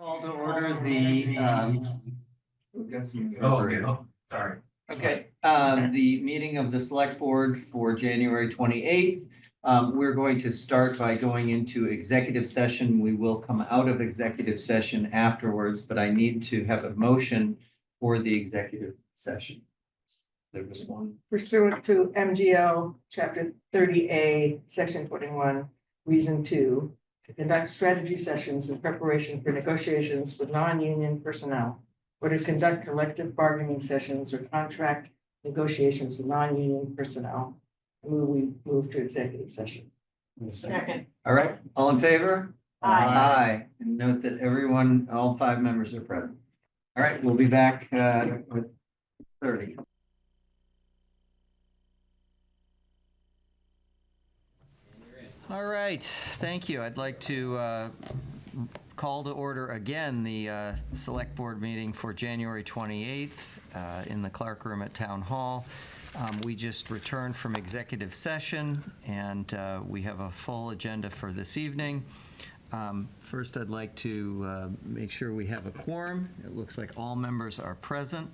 Call to order the, Sorry. okay, the meeting of the select board for January 28th. We're going to start by going into executive session. We will come out of executive session afterwards, but I need to have a motion for the executive session. There was one. Pursuant to MGL Chapter 30A, Section 21, Reason 2, to conduct strategy sessions in preparation for negotiations with non-union personnel, or to conduct collective bargaining sessions or contract negotiations with non-union personnel. We move to executive session. Second. All right, all in favor? Aye. Aye. And note that everyone, all 5 members are present. All right, we'll be back with 30. All right, thank you. I'd like to call to order again the Select Board meeting for January 28th in the Clark Room at Town Hall. We just returned from executive session, and we have a full agenda for this evening. First, I'd like to make sure we have a quorum. It looks like all members are present.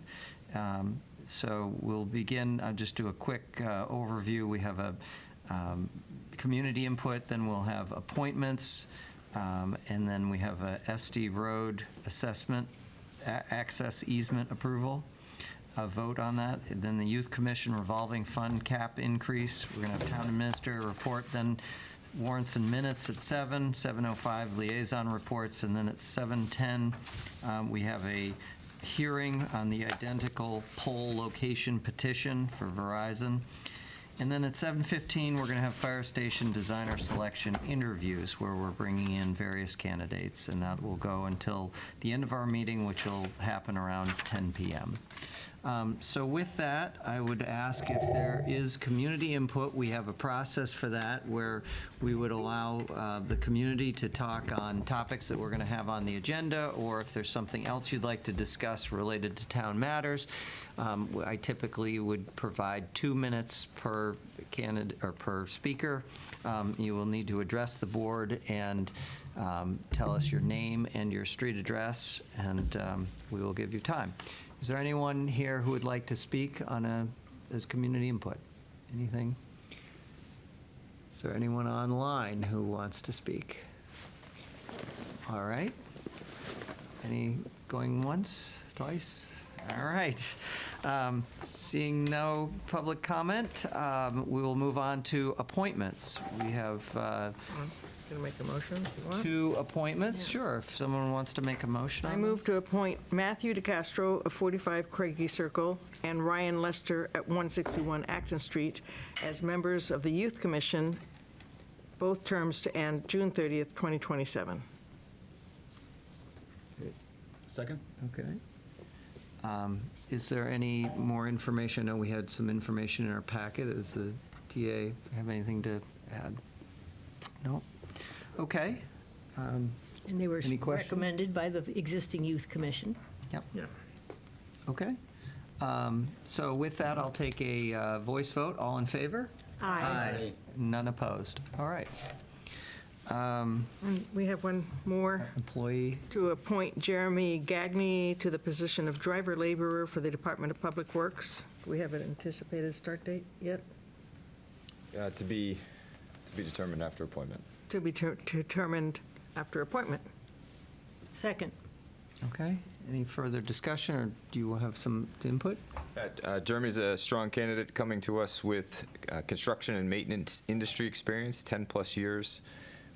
So we'll begin. I'll just do a quick overview. We have a community input, then we'll have appointments, and then we have a SD Road assessment, access easement approval, a vote on that, and then the Youth Commission revolving fund cap increase. We're gonna have town administrator report, then warrants and minutes at 7:05 liaison reports, and then at 7:10 we have a hearing on the identical pole location petition for Verizon. And then at 7:15, we're going to have fire station designer selection interviews where we're bringing in various candidates, and that will go until the end of our meeting, which will happen around 10 p.m. So with that, I would ask if there is community input. We have a process for that where we would allow the community to talk on topics that we're going to have on the agenda, or if there's something else you'd like to discuss related to town matters. I typically would provide 2 minutes per candidate or per speaker. You will need to address the board and tell us your name and your street address, and we will give you time. Is there anyone here who would like to speak on as community input? Anything? Is there anyone online who wants to speak? All right. Any going once, twice? All right. Seeing no public comment, we will move on to appointments. We have Gonna make a motion if you want. 2 appointments. Sure, if someone wants to make a motion on I move to appoint Matthew DeCastro of 45 Craigie Circle and Ryan Lester at 161 Acton Street as members of the Youth Commission, both terms to end June 30th, 2027. Second? Okay. Is there any more information? I know we had some information in our packet. Does the TA have anything to add? No? Okay. And they were Any questions? recommended by the existing youth commission. Yep. Yeah. Okay. So with that, I'll take a voice vote. All in favor? Aye. None opposed. All right. And we have one more. Employee, To appoint Jeremy Gagney to the position of driver laborer for the Department of Public Works. Do we have an anticipated start date yet? To be determined after appointment. To be determined after appointment. Second. okay. Any further discussion, or do you have some input? Jeremy's a strong candidate coming to us with construction and maintenance industry experience, 10+ years.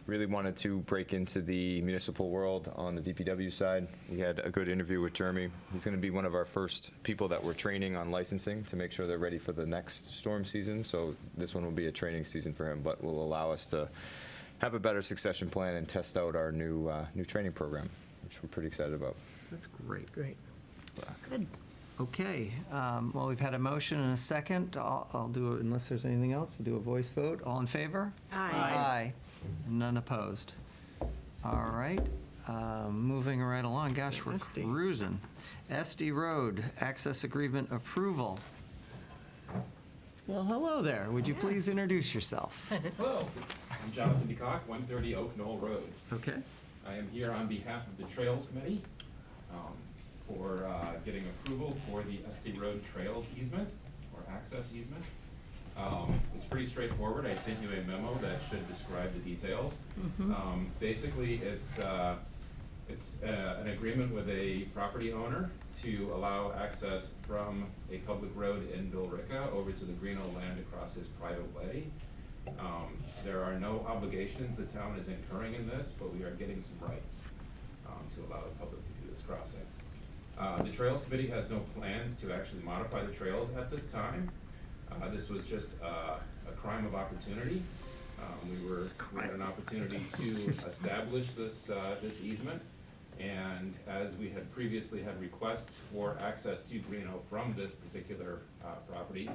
Really wanted to break into the municipal world on the DPW side. We had a good interview with Jeremy. He's going to be one of our first people that we're training on licensing to make sure they're ready for the next storm season. So this one will be a training season for him, but will allow us to have a better succession plan and test out our new training program, which we're pretty excited about. That's great. Great. Good. Okay, well, we've had a motion and a second. I'll do it, unless there's anything else, I'll do a voice vote. All in favor? Aye. Aye. None opposed. All right, moving right along. Gosh, we're SD. cruising. SD Road, access agreement approval. Well, hello there. Would you please introduce yourself? Hello, I'm Jonathan DeCock, 130 Oak Knoll Road. Okay. I am here on behalf of the Trails Committee for getting approval for the SD Road Trails easement or access easement. It's pretty straightforward. I sent you a memo that should describe the details. Basically, it's an agreement with a property owner to allow access from a public road in Billerica over to the Greeno land across his private way. There are no obligations the town is incurring in this, but we are getting some rights to allow the public to do this crossing. The Trails Committee has no plans to actually modify the trails at this time. This was just a crime of opportunity. We had an opportunity to establish this easement, and as we had previously had requests for access to Greeno from this particular property,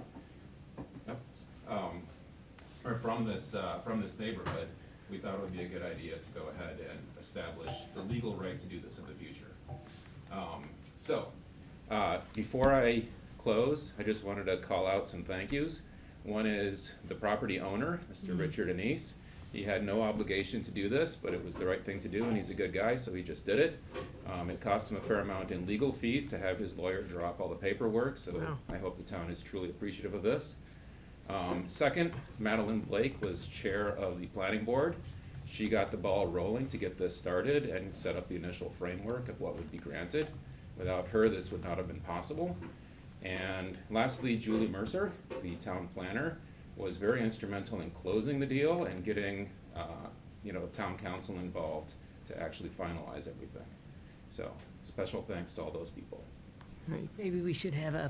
or from this neighborhood, we thought it would be a good idea to go ahead and establish the legal right to do this in the future. Before I close, I just wanted to call out some thank yous. One is the property owner, Mr. Richard Anise. He had no obligation to do this, but it was the right thing to do, and he's a good guy, so he just did it. It cost him a fair amount in legal fees to have his lawyer draw up all the paperwork, so I hope the town is truly appreciative of this. Second, Madeline Blake was chair of the planning board. She got the ball rolling to get this started and set up the initial framework of what would be granted. Without her, this would not have been possible. And lastly, Julie Mercer, the town planner, was very instrumental in closing the deal and getting, town council involved to actually finalize everything. So, special thanks to all those people. Maybe we should have a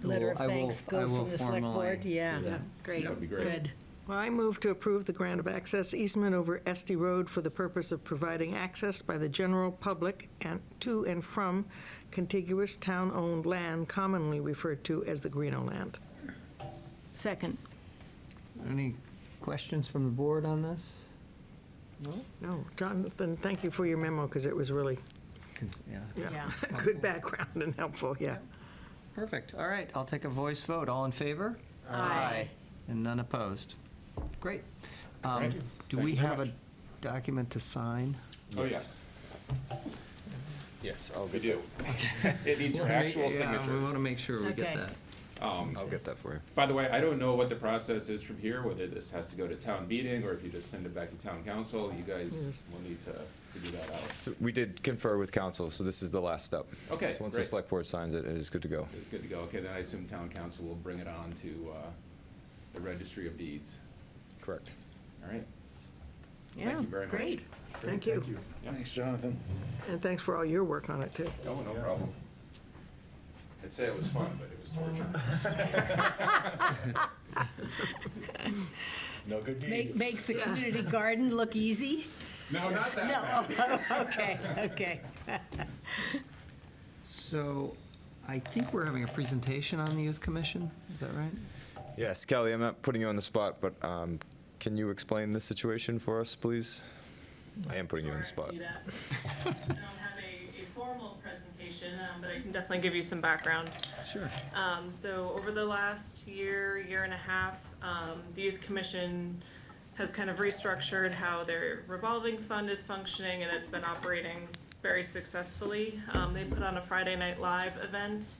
letter of thanks go from the select board. Yeah, great. That would be great. Good. Well, I move to approve the grant of access easement over SD Road for the purpose of providing access by the general public and to and from contiguous town-owned land commonly referred to as the Greeno land. Second. Any questions from the board on this? No, Jonathan, thank you for your memo, because it was really, Yeah. good background and helpful, yeah. Perfect. All right, I'll take a voice vote. All in favor? Aye. And none opposed. Great. Thank you. Do Thank we you very have a much. document to sign? Oh, yes, Yes, I'll we get do. It needs your actual We want signatures. to make sure we Okay. get that. I'll get that for you. By the way, I don't know what the process is from here, whether this has to go to town meeting or if you just send it back to town council. You guys Yes. will need to figure that out. So we did confer with council, so this is the last step. Okay, So once the great. select board signs it, it is good to go. It's good to go. Okay, then I assume town council will bring it on to the registry of deeds. Correct. All right? Yeah, Thank you very much. great. Thank you. Yeah. Thanks, Jonathan. And thanks for all your work on it, too. Oh, no problem. I'd say it was fun, but it was torture. No good deed. Makes the community garden look easy? No, not that No, bad. okay. So I think we're having a presentation on the Youth Commission. Is that right? Yes, Kelly, I'm not putting you on the spot, but can you explain the situation for us, please? I am putting you on the spot. Sure, I can do that. I don't have a formal presentation, but I can definitely give you some background. Sure. So over the last year and a half, the Youth Commission has kind of restructured how their revolving fund is functioning, and it's been operating very successful. They put on a Friday Night Live event,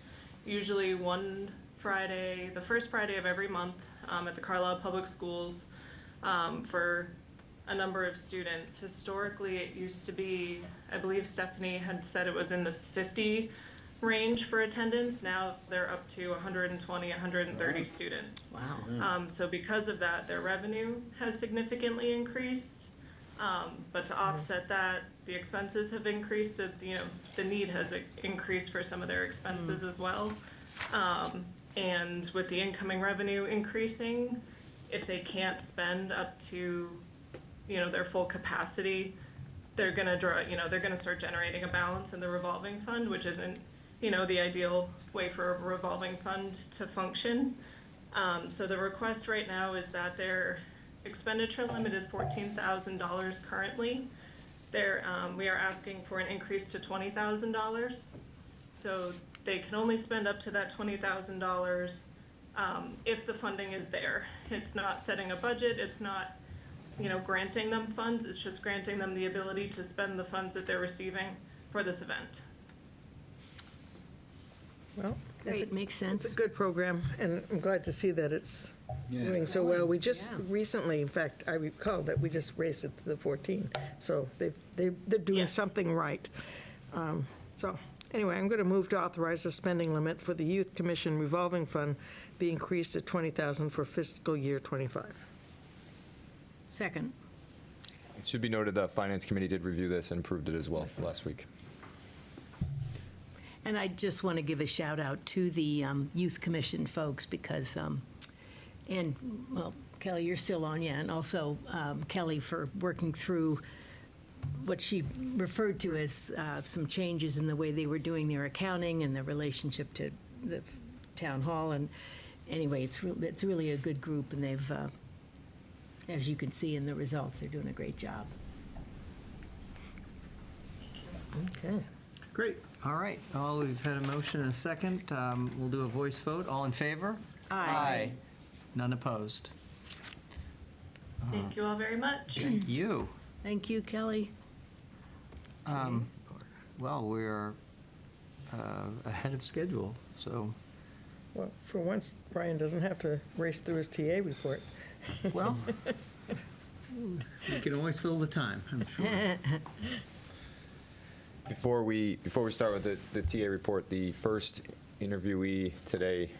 usually one Friday, the first Friday of every month, at the Carlisle Public Schools, for a number of students. Historically, it used to be, I believe Stephanie had said it was in the 50 range for attendance. Now they're up to 120, 130 students. Wow. So because of that, their revenue has significantly increased. But to offset that, the expenses have increased. The need has increased for some of their expenses as well. And with the incoming revenue increasing, if they can't spend up to, their full capacity, they're gonna start generating a balance in the revolving fund, which isn't, the ideal way for a revolving fund to function. So the request right now is that their expenditure limit is $14,000 currently. We are asking for an increase to $20,000. So they can only spend up to that $20,000 if the funding is there. It's not setting a budget, it's not granting them funds. It's just granting them the ability to spend the funds that they're receiving for this event. Well, Does it make sense? it's a good program, and I'm glad to see that it's doing so well. We just Yeah. recently, in fact, I recall that we just raised it to the 14, so they're doing Yes. something right. So, anyway, I'm going to move to authorize the spending limit for the Youth Commission revolving fund be increased to $20,000 for fiscal year '25. Second. It should be noted the Finance Committee did review this and approved it as well last week. And I just want to give a shout out to the Youth Commission folks because, and, well, Kelly, you're still on, yeah, and also Kelly for working through what she referred to as some changes in the way they were doing their accounting and the relationship to the town hall. And anyway, it's really a good group, and they've, as you can see in the results, they're doing a great job. Okay. Great. All right. Well, we've had a motion and a second. We'll do a voice vote. All in favor? Aye. None opposed. Thank you all very much. Thank you. Thank you, Kelly. Well, we're ahead of schedule, so, Well, for once, Brian doesn't have to race through his TA report. well, we can always fill the time, I'm sure. Before we start with the TA report, the first interviewee today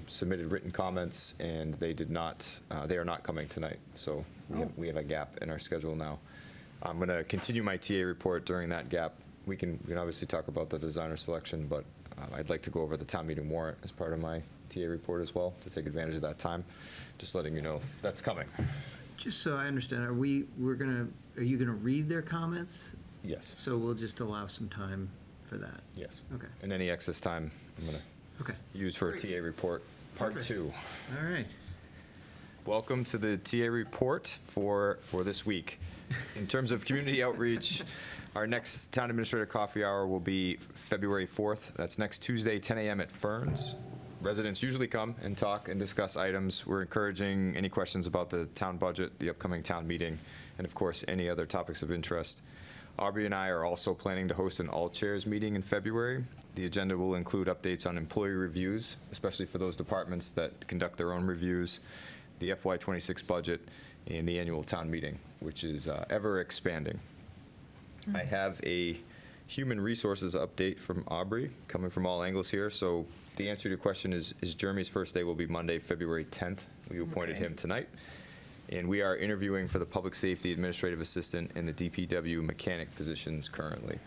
submitted written comments, and they are not coming tonight. So we have a gap in our schedule now. I'm going to continue my TA report during that gap. We can obviously talk about the designer selection, but I'd like to go over the town meeting warrant as part of my TA report as well, to take advantage of that time. Just letting you know that's coming. Just so I understand, are you gonna read their comments? Yes. So we'll just allow some time for that? Yes. Okay, And any excess time I'm going okay. to use for a TA report, part Perfect. 2. All right. Welcome to the TA report for this week. In terms of community outreach, our next town administrator coffee hour will be February 4th. That's next Tuesday, 10 a.m. at Ferns. Residents usually come and talk and discuss items. We're encouraging any questions about the town budget, the upcoming town meeting, and of course, any other topics of interest. Aubrey and I are also planning to host an all-chairs meeting in February. The agenda will include updates on employee reviews, especially for those departments that conduct their own reviews, the FY26 budget, and the annual town meeting, which is ever expanding. I have a human resources update from Aubrey, coming from all angles here. So the answer to your question is Jeremy's first day will be Monday, February 10th. We appointed him tonight. And we are interviewing for the public safety administrative assistant and the DPW mechanic positions currently.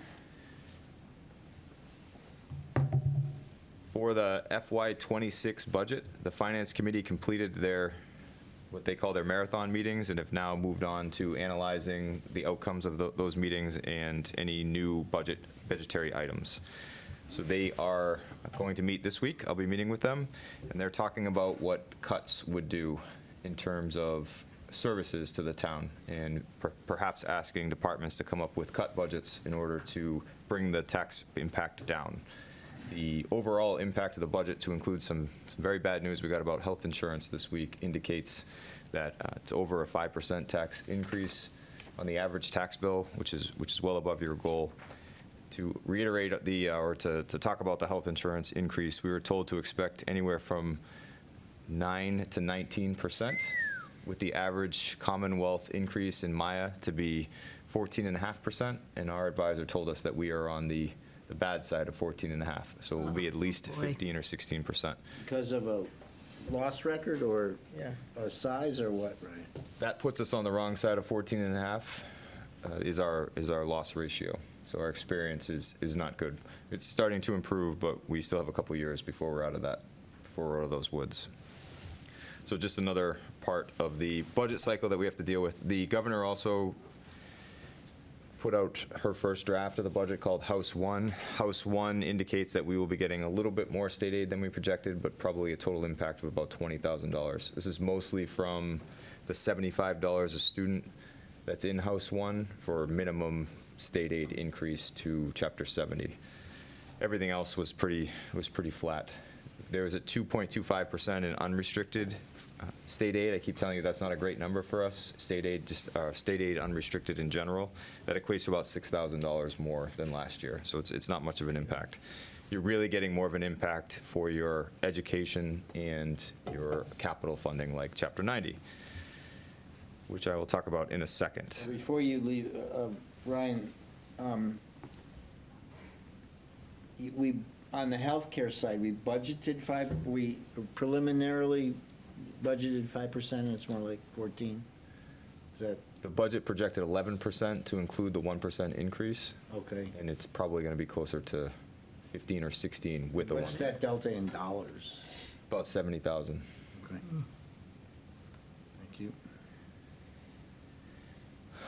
For the FY26 budget, the Finance Committee completed what they call their marathon meetings and have now moved on to analyzing the outcomes of those meetings and any new budgetary items. So they are going to meet this week. I'll be meeting with them, and they're talking about what cuts would do in terms of services to the town, and perhaps asking departments to come up with cut budgets in order to bring the tax impact down. The overall impact of the budget, to include some very bad news we got about health insurance this week, indicates that it's over a 5% tax increase on the average tax bill, which is well above your goal. To reiterate to talk about the health insurance increase, we were told to expect anywhere from 9 to 19%, with the average Commonwealth increase in Maya to be 14.5%, and our advisor told us that we are on the bad side of 14.5, so it will be at least 15 or 16%. Because of a loss record or Yeah. or size or what, Ryan? That puts us on the wrong side of 14.5, is our loss ratio. So our experience is not good. It's starting to improve, but we still have a couple years before we're out of those woods. So just another part of the budget cycle that we have to deal with. The governor also put out her first draft of the budget called House 1. House 1 indicates that we will be getting a little bit more state aid than we projected, but probably a total impact of about $20,000. This is mostly from the $75 a student that's in House 1 for minimum state aid increase to Chapter 70. Everything else was pretty flat. There was a 2.25% in unrestricted state aid. I keep telling you that's not a great number for us. State aid unrestricted in general. That equates to about $6,000 more than last year. So it's not much of an impact. You're really getting more of an impact for your education and your capital funding like Chapter 90, which I will talk about in a second. Before you leave, Ryan, we, on the healthcare side, we preliminarily budgeted 5%, and it's more like 14? Is that, The budget projected 11% to include the 1% increase, okay? and it's probably going to be closer to 15 or 16 with the one. What's that delta in dollars? About 70,000. Okay. Thank you.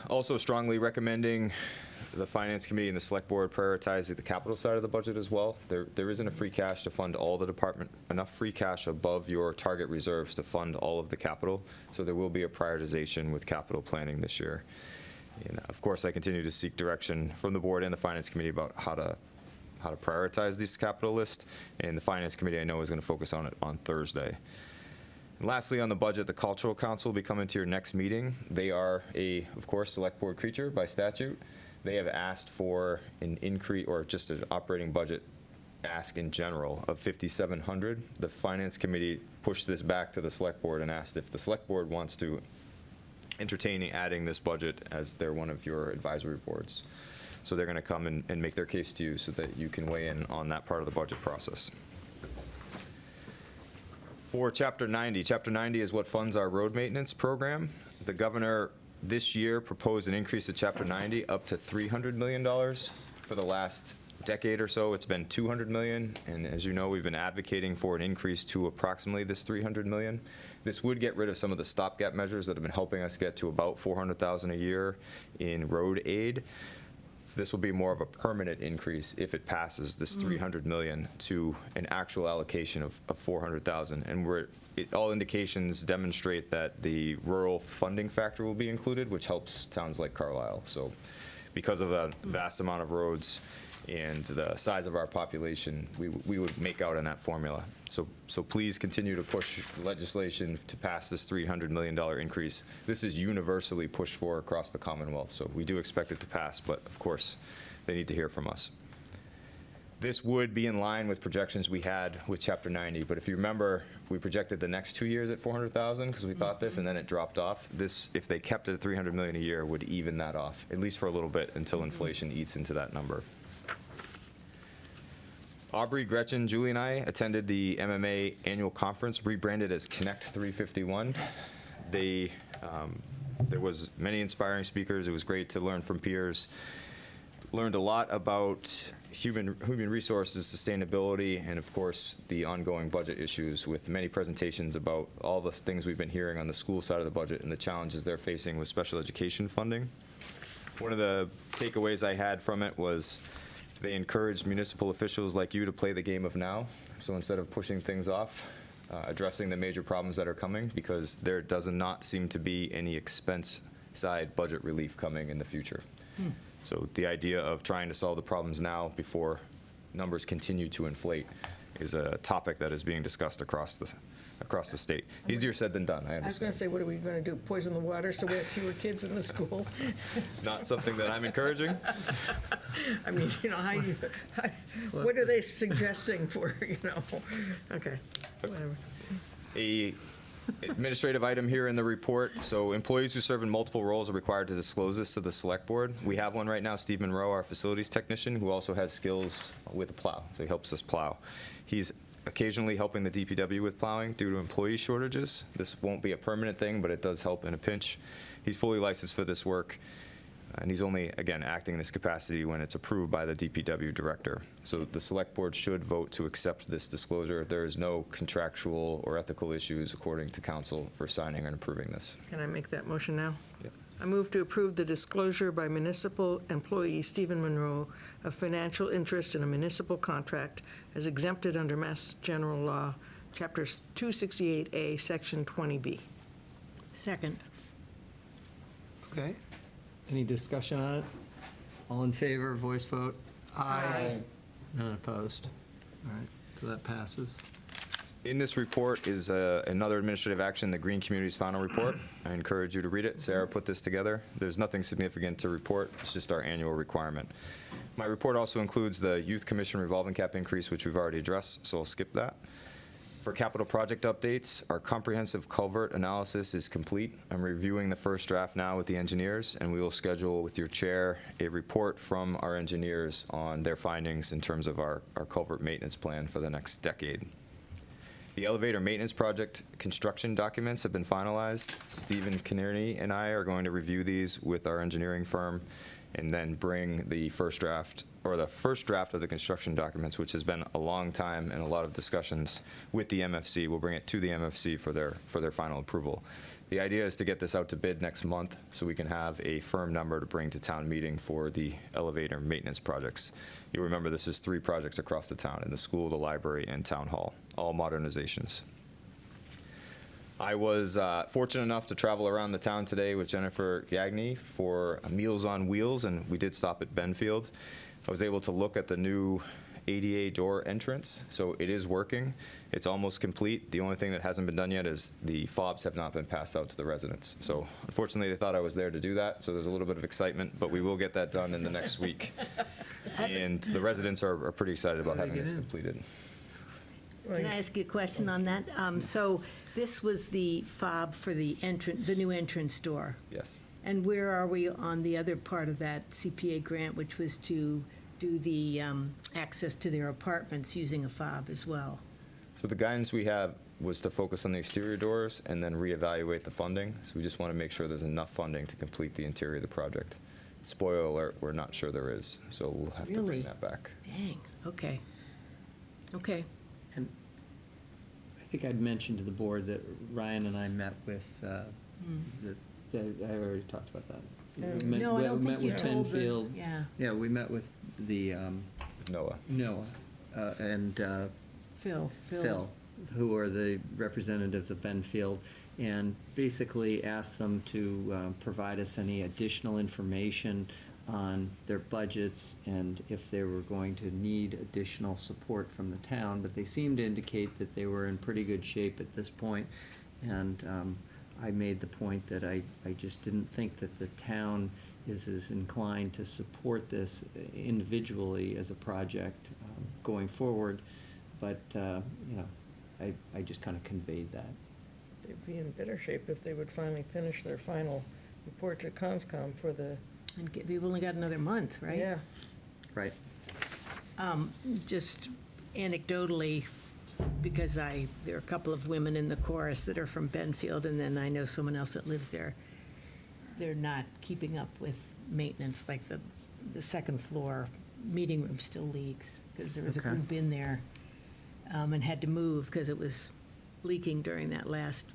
Also strongly recommending the Finance Committee and the Select Board prioritize the capital side of the budget as well. There isn't a free cash to fund all the department, enough free cash above your target reserves to fund all of the capital. So there will be a prioritization with capital planning this year. And of course, I continue to seek direction from the board and the Finance Committee about how to prioritize this capital list. And the Finance Committee, I know, is going to focus on it on Thursday. And lastly, on the budget, the Cultural Council will be coming to your next meeting. They are of course, Select Board creature by statute. They have asked for an increase, or just an operating budget ask in general, of $5,700. The Finance Committee pushed this back to the Select Board and asked if the Select Board wants to entertain adding this budget as they're one of your advisory boards. So they're going to come and make their case to you so that you can weigh in on that part of the budget process. For Chapter 90, Chapter 90 is what funds our road maintenance program. The governor this year proposed an increase to Chapter 90 up to $300 million. For the last decade or so, it's been $200 million, and as you know, we've been advocating for an increase to approximately this $300 million. This would get rid of some of the stopgap measures that have been helping us get to about $400,000 a year in road aid. This will be more of a permanent increase if it passes this $300 million to an actual allocation of $400,000. And all indications demonstrate that the rural funding factor will be included, which helps towns like Carlisle. So because of the vast amount of roads and the size of our population, we would make out in that formula. So please continue to push legislation to pass this $300 million increase. This is universally pushed for across the Commonwealth, so we do expect it to pass, but of course, they need to hear from us. This would be in line with projections we had with Chapter 90, but if you remember, we projected the next 2 years at 400,000 because we thought this, and then it dropped off. This, if they kept it at 300 million a year, would even that off, at least for a little bit, until inflation eats into that number. Aubrey, Gretchen, Julie, and I attended the MMA annual conference, rebranded as Connect 351. There was many inspiring speakers. It was great to learn from peers. Learned a lot about human resources, sustainability, and of course, the ongoing budget issues, with many presentations about all the things we've been hearing on the school side of the budget and the challenges they're facing with special education funding. One of the takeaways I had from it was they encouraged municipal officials like you to play the game of now. So instead of pushing things off, addressing the major problems that are coming, because there does not seem to be any expense side budget relief coming in the future. So the idea of trying to solve the problems now before numbers continue to inflate is a topic that is being discussed across the state. Easier said than done, I understand. I was going to say, what are we going to do, poison the water so we have fewer kids in the school? Not something that I'm encouraging. I mean, what are they suggesting for, okay, whatever. A administrative item here in the report. So employees who serve in multiple roles are required to disclose this to the Select Board. We have one right now, Steve Monroe, our facilities technician, who also has skills with a plow. So he helps us plow. He's occasionally helping the DPW with plowing due to employee shortages. This won't be a permanent thing, but it does help in a pinch. He's fully licensed for this work, and he's only, again, acting in this capacity when it's approved by the DPW director. So the Select Board should vote to accept this disclosure. There is no contractual or ethical issues, according to council, for signing and approving this. Can I make that motion now? Yep. I move to approve the disclosure by municipal employee Stephen Monroe of financial interest in a municipal contract as exempted under Mass General Law, Chapter 268A, Section 20B. Second. Okay. Any discussion on it? All in favor, voice vote? Aye. None opposed. All right, so that passes. In this report is another administrative action, the Green Community's final report. I encourage you to read it. Sarah put this together. There's nothing significant to report. It's just our annual requirement. My report also includes the Youth Commission revolving cap increase, which we've already addressed, so I'll skip that. For capital project updates, our comprehensive culvert analysis is complete. I'm reviewing the first draft now with the engineers, and we will schedule with your chair a report from our engineers on their findings in terms of our culvert maintenance plan for the next decade. The elevator maintenance project construction documents have been finalized. Stephen Kearney and I are going to review these with our engineering firm and then bring the first draft of the construction documents, which has been a long time and a lot of discussions with the MFC. We'll bring it to the MFC for their final approval. The idea is to get this out to bid next month so we can have a firm number to bring to town meeting for the elevator maintenance projects. You'll remember this is 3 projects across the town, in the school, the library, and town hall, all modernizations. I was fortunate enough to travel around the town today with Jennifer Gagne for Meals on Wheels, and we did stop at Benfield. I was able to look at the new ADA door entrance, so it is working. It's almost complete. The only thing that hasn't been done yet is the fobs have not been passed out to the residents. So unfortunately, they thought I was there to do that, so there's a little bit of excitement, but we will get that done in the next week. And the residents are pretty excited about having this completed. Can I ask you a question on that? So this was the fob for the new entrance door. Yes. And where are we on the other part of that CPA grant, which was to do the access to their apartments using a fob as well? So the guidance we have was to focus on the exterior doors and then reevaluate the funding. So we just want to make sure there's enough funding to complete the interior of the project. Spoiler alert, we're not sure there is, so we'll have to Really? bring that back. Dang, okay. Okay. And I think I'd mentioned to the board that Ryan and I met with, I already talked about that. No, I don't We think met you with told the, Benfield. yeah, Yeah, we met with the Noah. Noah and Phil. Phil, who are the representatives of Benfield, and basically asked them to provide us any additional information on their budgets and if they were going to need additional support from the town. But they seemed to indicate that they were in pretty good shape at this point. And I made the point that I just didn't think that the town is as inclined to support this individually as a project going forward. But, I just kind of conveyed that. They'd be in better shape if they would finally finish their final report to Conscom for the, And they've only got another month, right? yeah. Right. Just anecdotally, because there are a couple of women in the chorus that are from Benfield, and then I know someone else that lives there. They're not keeping up with maintenance, like the second floor meeting room still leaks, because there was a Okay. group in there and had to move because it was leaking during that last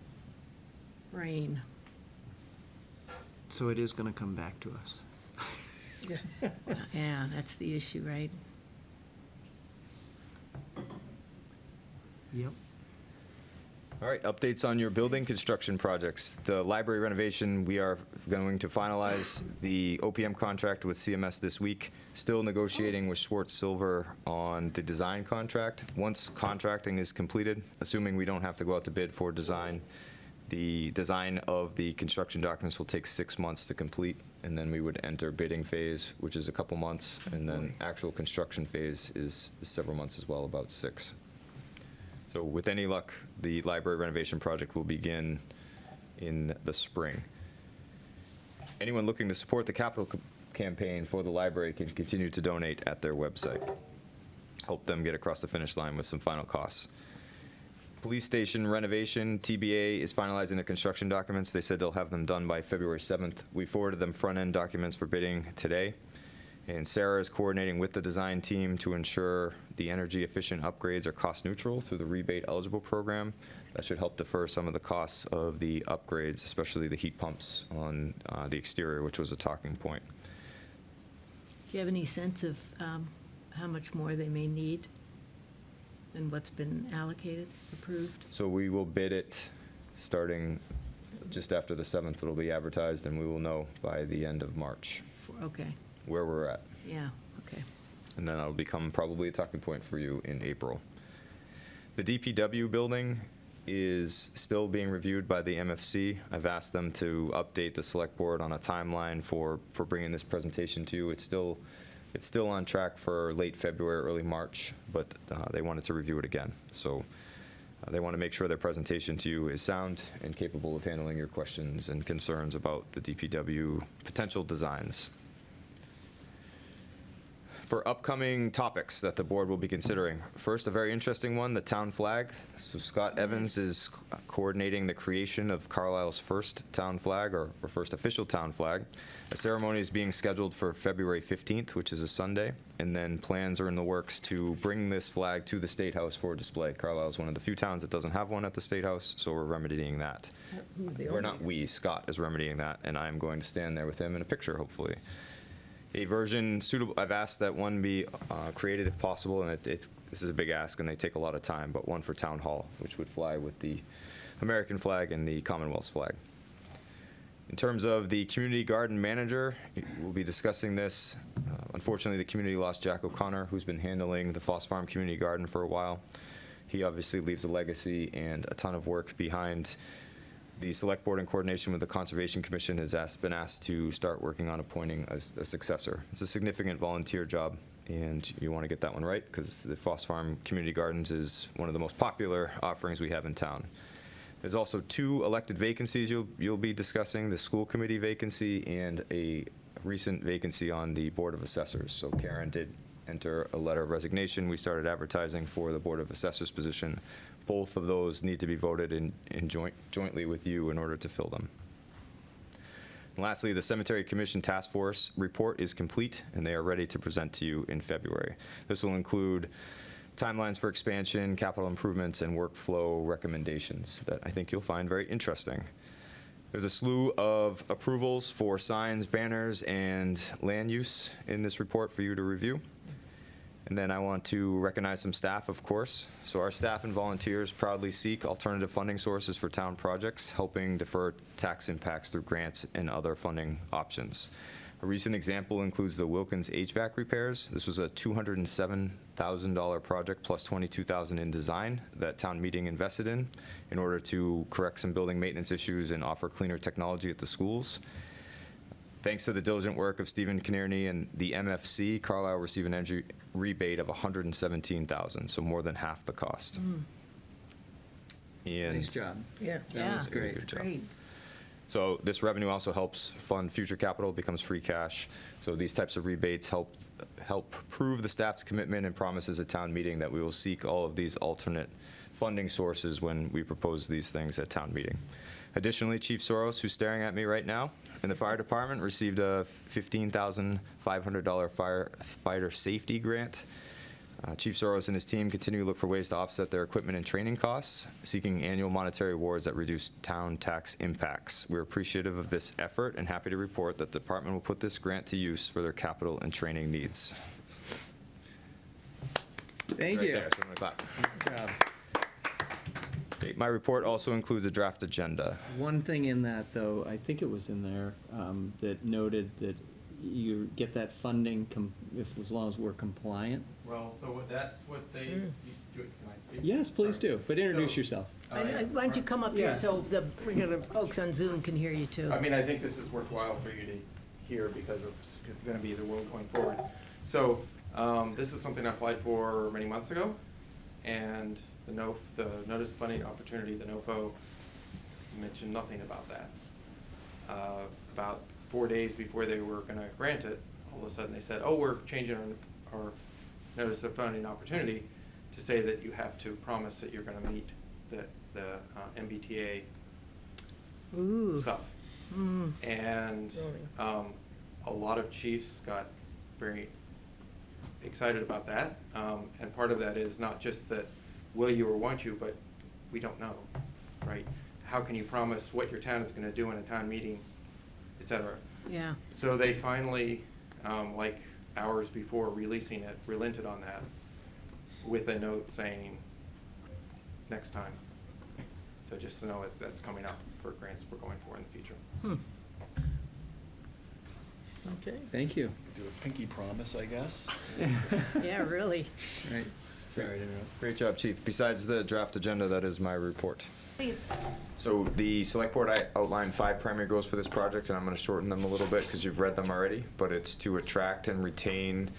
rain. So it is going to come back to us. Yeah, that's the issue, right? Yep. All right, updates on your building construction projects. The library renovation, we are going to finalize the OPM contract with CMS this week. Still negotiating with Schwartz Silver on the design contract. Once contracting is completed, assuming we don't have to go out to bid for design, the design of the construction documents will take 6 months to complete, and then we would enter bidding phase, which is a couple months, and then actual construction phase is several months as well, about 6. So with any luck, the library renovation project will begin in the spring. Anyone looking to support the capital campaign for the library can continue to donate at their website. Help them get across the finish line with some final costs. Police station renovation, TBA is finalizing the construction documents. They said they'll have them done by February 7th. We forwarded them front-end documents for bidding today. And Sarah is coordinating with the design team to ensure the energy-efficient upgrades are cost-neutral through the rebate-eligible program. That should help defer some of the costs of the upgrades, especially the heat pumps on the exterior, which was a talking point. Do you have any sense of how much more they may need than what's been allocated, approved? So we will bid it starting just after the 7th. It'll be advertised, and we will know by the end of March Okay, where we're at. yeah, okay. And then that'll become probably a talking point for you in April. The DPW building is still being reviewed by the MFC. I've asked them to update the select board on a timeline for bringing this presentation to you. It's still on track for late February, early March, but they wanted to review it again. So they want to make sure their presentation to you is sound and capable of handling your questions and concerns about the DPW potential designs. For upcoming topics that the board will be considering, first, a very interesting one, the town flag. So Scott Evans is coordinating the creation of Carlisle's first town flag, or first official town flag. A ceremony is being scheduled for February 15th, which is a Sunday, and then plans are in the works to bring this flag to the State House for display. Carlisle is one of the few towns that doesn't have one at the State House, so we're remedying that. Scott is remedying that, and I'm going to stand there with him in a picture, hopefully. A version suitable, I've asked that one be created if possible, and this is a big ask and they take a lot of time, but one for Town Hall, which would fly with the American flag and the Commonwealth's flag. In terms of the community garden manager, we'll be discussing this. Unfortunately, the community lost Jack O'Connor, who's been handling the Foss Farm Community Garden for a while. He obviously leaves a legacy and a ton of work behind. The Select Board, in coordination with the Conservation Commission, has been asked to start working on appointing a successor. It's a significant volunteer job, and you want to get that one right, because the Foss Farm Community Gardens is one of the most popular offerings we have in town. There's also 2 elected vacancies you'll be discussing, the school committee vacancy and a recent vacancy on the Board of Assessors. So Karen did enter a letter of resignation. We started advertising for the Board of Assessors position. Both of those need to be voted in jointly with you in order to fill them. And lastly, the Cemetery Commission Task Force report is complete, and they are ready to present to you in February. This will include timelines for expansion, capital improvements, and workflow recommendations that I think you'll find very interesting. There's a slew of approvals for signs, banners, and land use in this report for you to review. And then I want to recognize some staff, of course. So our staff and volunteers proudly seek alternative funding sources for town projects, helping defer tax impacts through grants and other funding options. A recent example includes the Wilkins HVAC repairs. This was a $207,000 project plus $22,000 in design that town meeting invested in order to correct some building maintenance issues and offer cleaner technology at the schools. Thanks to the diligent work of Stephen Kinnearney and the MFC, Carlisle received an energy rebate of $117,000, so more than half the cost. And Nice job. Yeah. Yeah, was great. it's Good job. great. so this revenue also helps fund future capital, becomes free cash. So these types of rebates help prove the staff's commitment and promises at town meeting that we will seek all of these alternate funding sources when we propose these things at town meeting. Additionally, Chief Soros, who's staring at me right now, in the fire department, received a $15,500 firefighter safety grant. Chief Soros and his team continue to look for ways to offset their equipment and training costs, seeking annual monetary awards that reduce town tax impacts. We're appreciative of this effort and happy to report that the department will put this grant to use for their capital and training needs. Thank Right you. there, so I'm gonna clap. Good job. Okay, my report also includes a draft agenda. One thing in that, though, I think it was in there, that noted that you get that funding as long as we're compliant. Well, so that's what they, you do it, can I speak? Yes, please Sorry. do, but introduce So- yourself. All right. Why don't you come up Yeah. here so the folks on Zoom can hear you too? I mean, I think this is worthwhile for you to hear because it's gonna be the world going forward. So, this is something I applied for many months ago, and the Notice of Funding Opportunity, the NOFO, mentioned nothing about that. About 4 days before they were gonna grant it, all of a sudden they said, oh, we're changing our Notice of Funding Opportunity to say that you have to promise that you're gonna meet the MBTA Ooh. stuff. Mm. And a lot of chiefs got very excited about that. And part of that is not just that will you or won't you, but we don't know, right? How can you promise what your town is going to do in a town meeting, et cetera? Yeah. So they finally, like hours before releasing it, relented on that with a note saying next time. So just to know that's coming up for grants we're going for in the future. Okay, thank you. Do a pinky promise, I guess. Yeah, really. Right. Sorry to interrupt. Great job, Chief. Besides the draft agenda, that is my report. Please. So the select board, I outlined 5 primary goals for this project, and I'm going to shorten them a little bit because you've read them already, but it's to attract and retain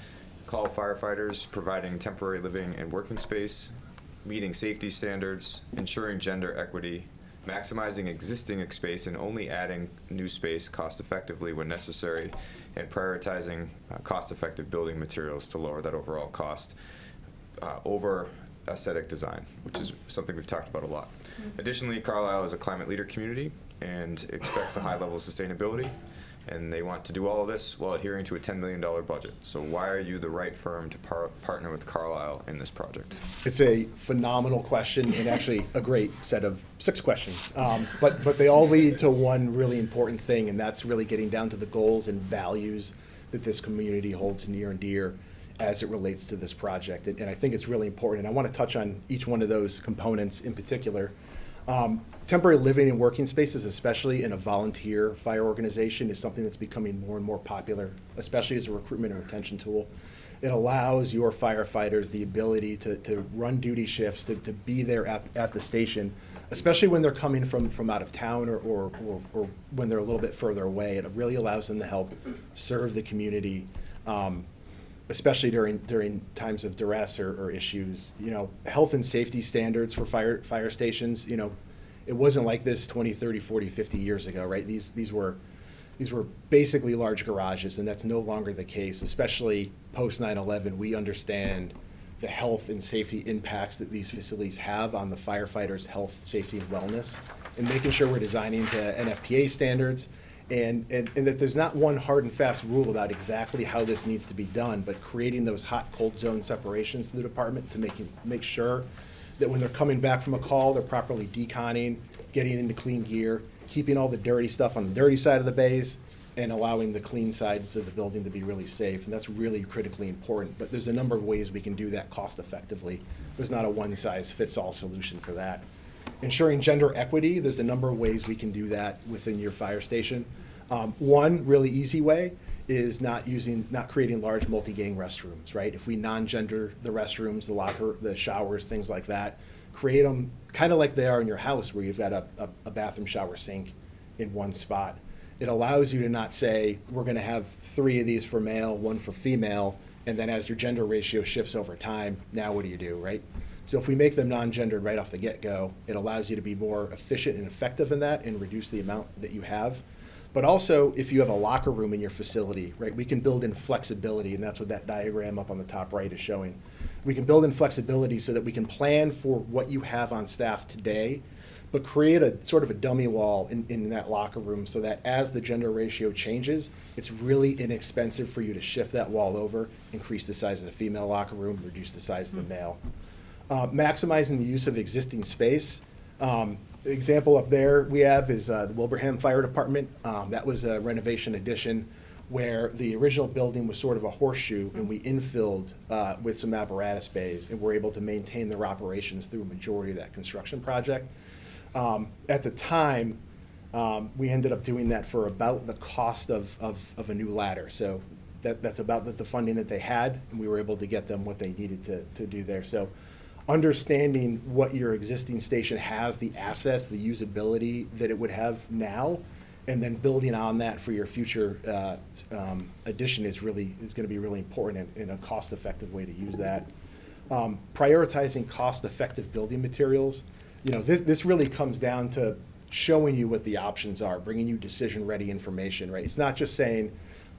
call firefighters, providing temporary living and working space, meeting safety standards, ensuring gender equity, maximizing existing space and only adding new space cost effectively when necessary, and prioritizing cost-effective building materials to lower that overall cost over aesthetic design, which is something we've talked about a lot. Additionally, Carlisle is a climate leader community and expects a high level of sustainability, and they want to do all of this while adhering to a $10 million budget. So why are you the right firm to partner with Carlisle in this project? It's a phenomenal question and actually a great set of 6 questions. But they all lead to one really important thing, and that's really getting down to the goals and values that this community holds near and dear as it relates to this project. And I think it's really important. And I want to touch on each one of those components in particular. Temporary living and working spaces, especially in a volunteer fire organization, is something that's becoming more and more popular, especially as a recruitment and retention tool. It allows your firefighters the ability to run duty shifts, to be there at the station, especially when they're coming from out of town or when they're a little bit further away. It really allows them to help serve the community, especially during times of duress or issues. You know, health and safety standards for fire stations, you know, it wasn't like this 20, 30, 40, 50 years ago, right? These were basically large garages, and that's no longer the case, especially post 9/11. We understand the health and safety impacts that these facilities have on the firefighters' health, safety, and wellness, and making sure we're designing to NFPA standards, and that there's not one hard and fast rule about exactly how this needs to be done, but creating those hot-cold zone separations to the department to make sure that when they're coming back from a call, they're properly deconning, getting into clean gear, keeping all the dirty stuff on the dirty side of the bays, and allowing the clean sides of the building to be really safe. And that's really critically important. But there's a number of ways we can do that cost effectively. There's not a one-size-fits-all solution for that. Ensuring gender equity, there's a number of ways we can do that within your fire station. One really easy way is not creating large multi-gang restrooms, right? If we non-gender the restrooms, the locker, the showers, things like that, create them kind of like they are in your house, where you've got a bathroom, shower, sink in one spot. It allows you to not say, we're gonna have 3 of these for male, 1 for female, and then as your gender ratio shifts over time, now what do you do, right? So if we make them non-gendered right off the get-go, it allows you to be more efficient and effective in that and reduce the amount that you have. But also, if you have a locker room in your facility, right, we can build in flexibility, and that's what that diagram up on the top right is showing. We can build in flexibility so that we can plan for what you have on staff today, but create a sort of a dummy wall in that locker room so that as the gender ratio changes, it's really inexpensive for you to shift that wall over, increase the size of the female locker room, reduce the size of the male. Maximizing the use of existing space. The example up there we have is the Wilbraham Fire Department. That was a renovation addition where the original building was sort of a horseshoe, and we infilled with some apparatus bays, and we're able to maintain their operations through a majority of that construction project. At the time, we ended up doing that for about the cost of a new ladder. So that's about the funding that they had, and we were able to get them what they needed to do there. So understanding what your existing station has, the assets, the usability that it would have now, and then building on that for your future addition is going to be really important in a cost-effective way to use that. Prioritizing cost-effective building materials. You know, this really comes down to showing you what the options are, bringing you decision-ready information, right? It's not just saying,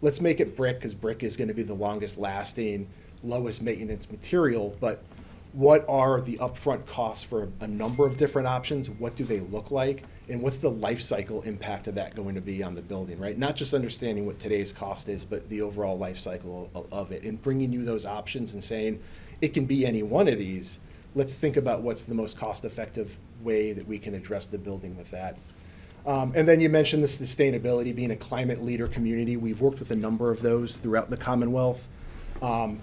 let's make it brick because brick is going to be the longest lasting, lowest maintenance material, but what are the upfront costs for a number of different options? What do they look like? And what's the life cycle impact of that going to be on the building, right? Not just understanding what today's cost is, but the overall life cycle of it, and bringing you those options and saying, it can be any one of these. Let's think about what's the most cost-effective way that we can address the building with that. And then you mentioned the sustainability, being a climate leader community. We've worked with a number of those throughout the Commonwealth.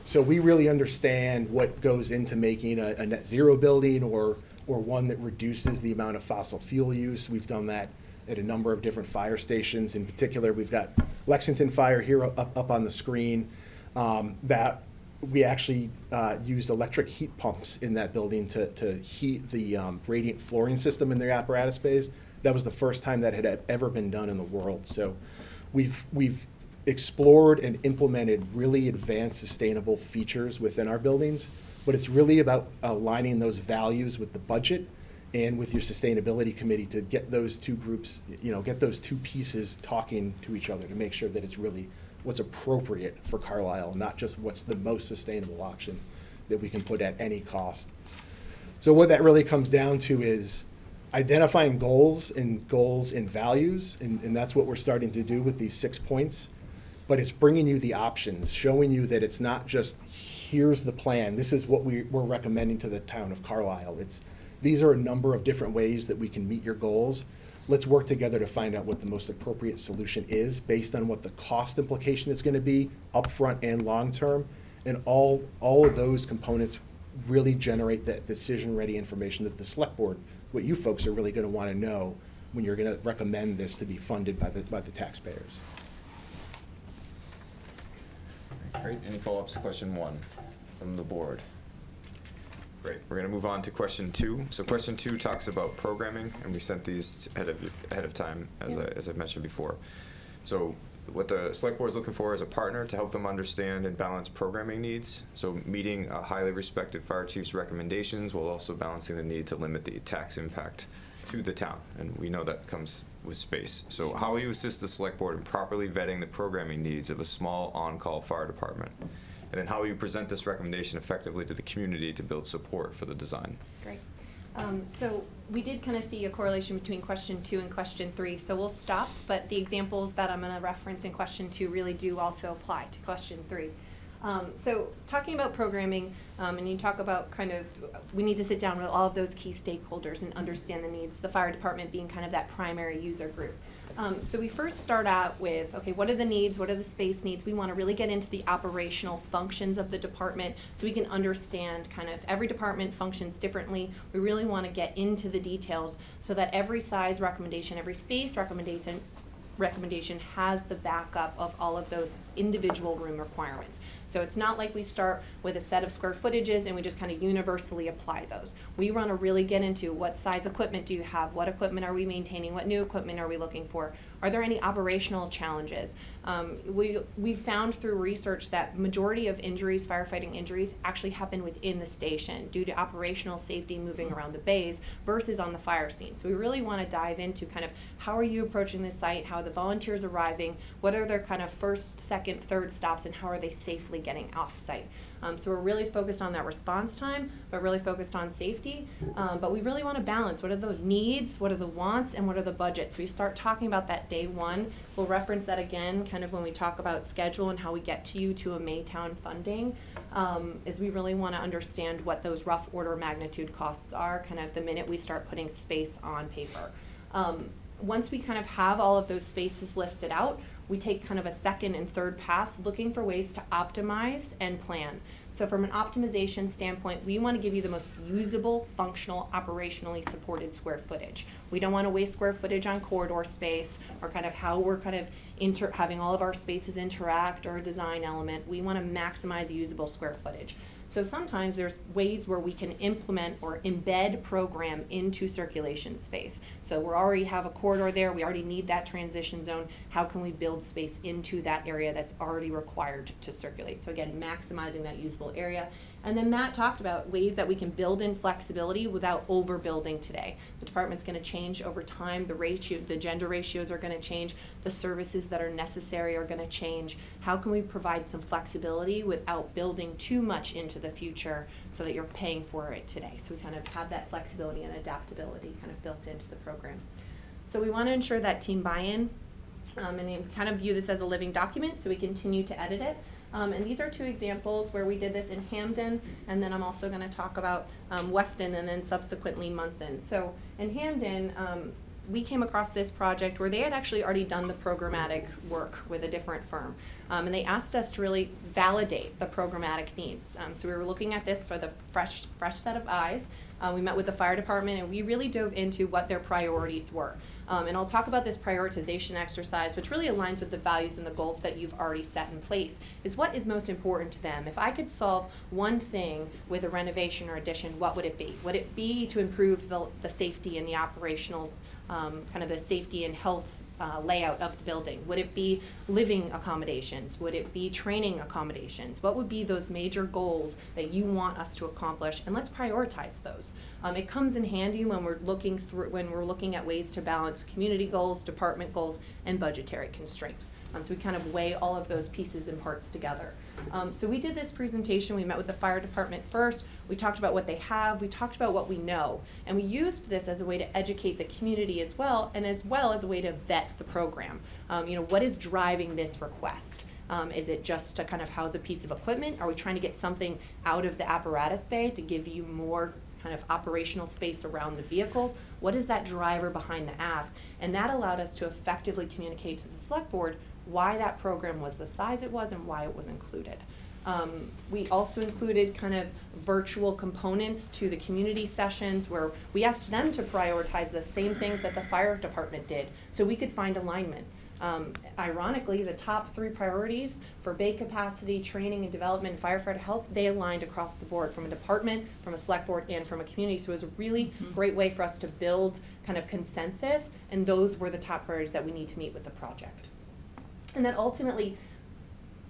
So we really understand what goes into making a net zero building or one that reduces the amount of fossil fuel use. We've done that at a number of different fire stations. In particular, we've got Lexington Fire here up on the screen. That we actually used electric heat pumps in that building to heat the radiant flooring system in their apparatus bays. That was the first time that had ever been done in the world. So we've explored and implemented really advanced sustainable features within our buildings, but it's really about aligning those values with the budget and with your sustainability committee to get those two groups, get those two pieces talking to each other to make sure that it's really what's appropriate for Carlisle, not just what's the most sustainable option that we can put at any cost. So what that really comes down to is identifying goals and values, and that's what we're starting to do with these 6 points. But it's bringing you the options, showing you that it's not just, here's the plan, this is what we're recommending to the town of Carlisle. These are a number of different ways that we can meet your goals. Let's work together to find out what the most appropriate solution is based on what the cost implication is going to be upfront and long term. And all of those components really generate that decision-ready information that the select board, what you folks are really going to want to know when you're going to recommend this to be funded by the taxpayers. Great. Any follow-ups to question 1 from the board? Great. We're going to move on to question 2. So question 2 talks about programming, and we sent these ahead of time, as I mentioned before. So what the select board is looking for is a partner to help them understand and balance programming needs. So meeting a highly respected fire chief's recommendations while also balancing the need to limit the tax impact to the town. And we know that comes with space. So how will you assist the select board in properly vetting the programming needs of a small on-call fire department? And then how will you present this recommendation effectively to the community to build support for the design? Great. So we did kind of see a correlation between question 2 and question 3, so we'll stop, but the examples that I'm going to reference in question 2 really do also apply to question 3. So talking about programming, and you talk about we need to sit down with all of those key stakeholders and understand the needs, the fire department being kind of that primary user group. So we first start out with, okay, what are the needs? What are the space needs? We want to really get into the operational functions of the department so we can understand every department functions differently. We really want to get into the details so that every size recommendation, every space recommendation has the backup of all of those individual room requirements. So it's not like we start with a set of square footages and we just kind of universally apply those. We want to really get into what size equipment do you have, what equipment are we maintaining, what new equipment are we looking for, are there any operational challenges? We found through research that majority of injuries, firefighting injuries, actually happen within the station due to operational safety moving around the bays versus on the fire scene. So we really want to dive into how are you approaching this site, how are the volunteers arriving, what are their first, second, third stops, and how are they safely getting off site. So we're really focused on that response time, but really focused on safety. But we really want to balance what are the needs, what are the wants, and what are the budgets. We start talking about that day 1. We'll reference that again when we talk about schedule and how we get to you to a Maytown funding, is we really want to understand what those rough order magnitude costs are the minute we start putting space on paper. Once we have all of those spaces listed out, we take a second and third pass looking for ways to optimize and plan. So from an optimization standpoint, we want to give you the most usable, functional, operationally supported square footage. We don't want to waste square footage on corridor space or how we're having all of our spaces interact or a design element. We want to maximize usable square footage. So sometimes there's ways where we can implement or embed program into circulation space. So we already have a corridor there, we already need that transition zone. How can we build space into that area that's already required to circulate? So again, maximizing that usable area. And then Matt talked about ways that we can build in flexibility without overbuilding today. The department's going to change over time. The gender ratios are going to change. The services that are necessary are going to change. How can we provide some flexibility without building too much into the future so that you're paying for it today? So we have that flexibility and adaptability built into the program. So we want to ensure that team buy-in, and we view this as a living document, so we continue to edit it. And these are 2 examples where we did this in Hamden, and then I'm also going to talk about Weston and then subsequently Munson. So in Hamden, we came across this project where they had actually already done the programmatic work with a different firm. And they asked us to really validate the programmatic needs. So we were looking at this for the fresh set of eyes. We met with the fire department and we really dove into what their priorities were. And I'll talk about this prioritization exercise, which really aligns with the values and the goals that you've already set in place, is what is most important to them. If I could solve one thing with a renovation or addition, what would it be? Would it be to improve the safety and the operational, kind of the safety and health layout of the building? Would it be living accommodations? Would it be training accommodations? What would be those major goals that you want us to accomplish? And let's prioritize those. It comes in handy when we're looking at ways to balance community goals, department goals, and budgetary constraints. So we kind of weigh all of those pieces and parts together. So we did this presentation. We met with the fire department first. We talked about what they have. We talked about what we know. And we used this as a way to educate the community as well, and as well as a way to vet the program. What is driving this request? Is it just to kind of house a piece of equipment? Are we trying to get something out of the apparatus bay to give you more kind of operational space around the vehicles? What is that driver behind the ask? And that allowed us to effectively communicate to the select board why that program was the size it was and why it was included. We also included kind of virtual components to the community sessions where we asked them to prioritize the same things that the fire department did so we could find alignment. Ironically, the top 3 priorities for bay capacity, training and development, and firefighter health, they aligned across the board from a department, from a select board, and from a community. So it was a really great way for us to build kind of consensus, and those were the top priorities that we need to meet with the project. And that ultimately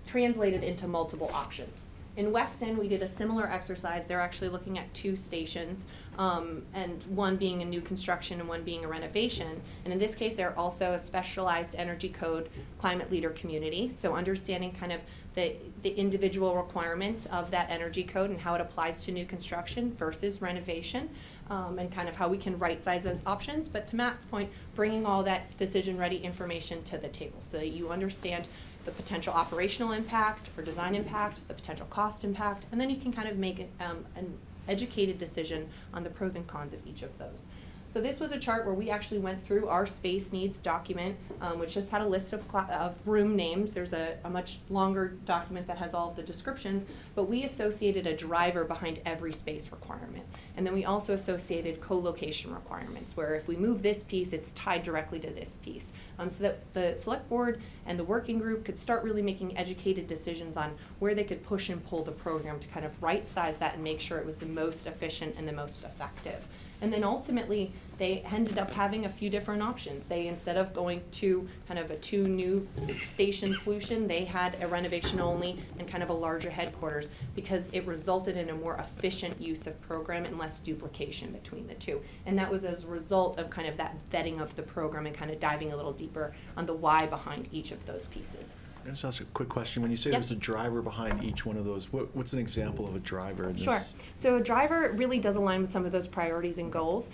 translated into multiple options. In West End, we did a similar exercise. They're actually looking at 2 stations, and one being a new construction and one being a renovation. And in this case, they're also a specialized energy code climate leader community. So understanding kind of the individual requirements of that energy code and how it applies to new construction versus renovation, and kind of how we can right size those options. But to Matt's point, bringing all that decision ready information to the table so that you understand the potential operational impact or design impact, the potential cost impact, and then you can kind of make an educated decision on the pros and cons of each of those. So this was a chart where we actually went through our space needs document, which just had a list of room names. There's a much longer document that has all of the descriptions, but we associated a driver behind every space requirement. And then we also associated co-location requirements, where if we move this piece, it's tied directly to this piece. So that the select board and the working group could start really making educated decisions on where they could push and pull the program to kind of right size that and make sure it was the most efficient and the most effective. And then ultimately, they ended up having a few different options. They, instead of going to kind of a 2 new station solution, they had a renovation only and kind of a larger headquarters because it resulted in a more efficient use of program and less duplication between the 2. And that was as a result of kind of that vetting of the program and kind of diving a little deeper on the why behind each of those pieces. Can I just ask a quick question? When you say Yes. there's a driver behind each one of those, what's an example of a driver in this? Sure. So a driver really does align with some of those priorities and goals.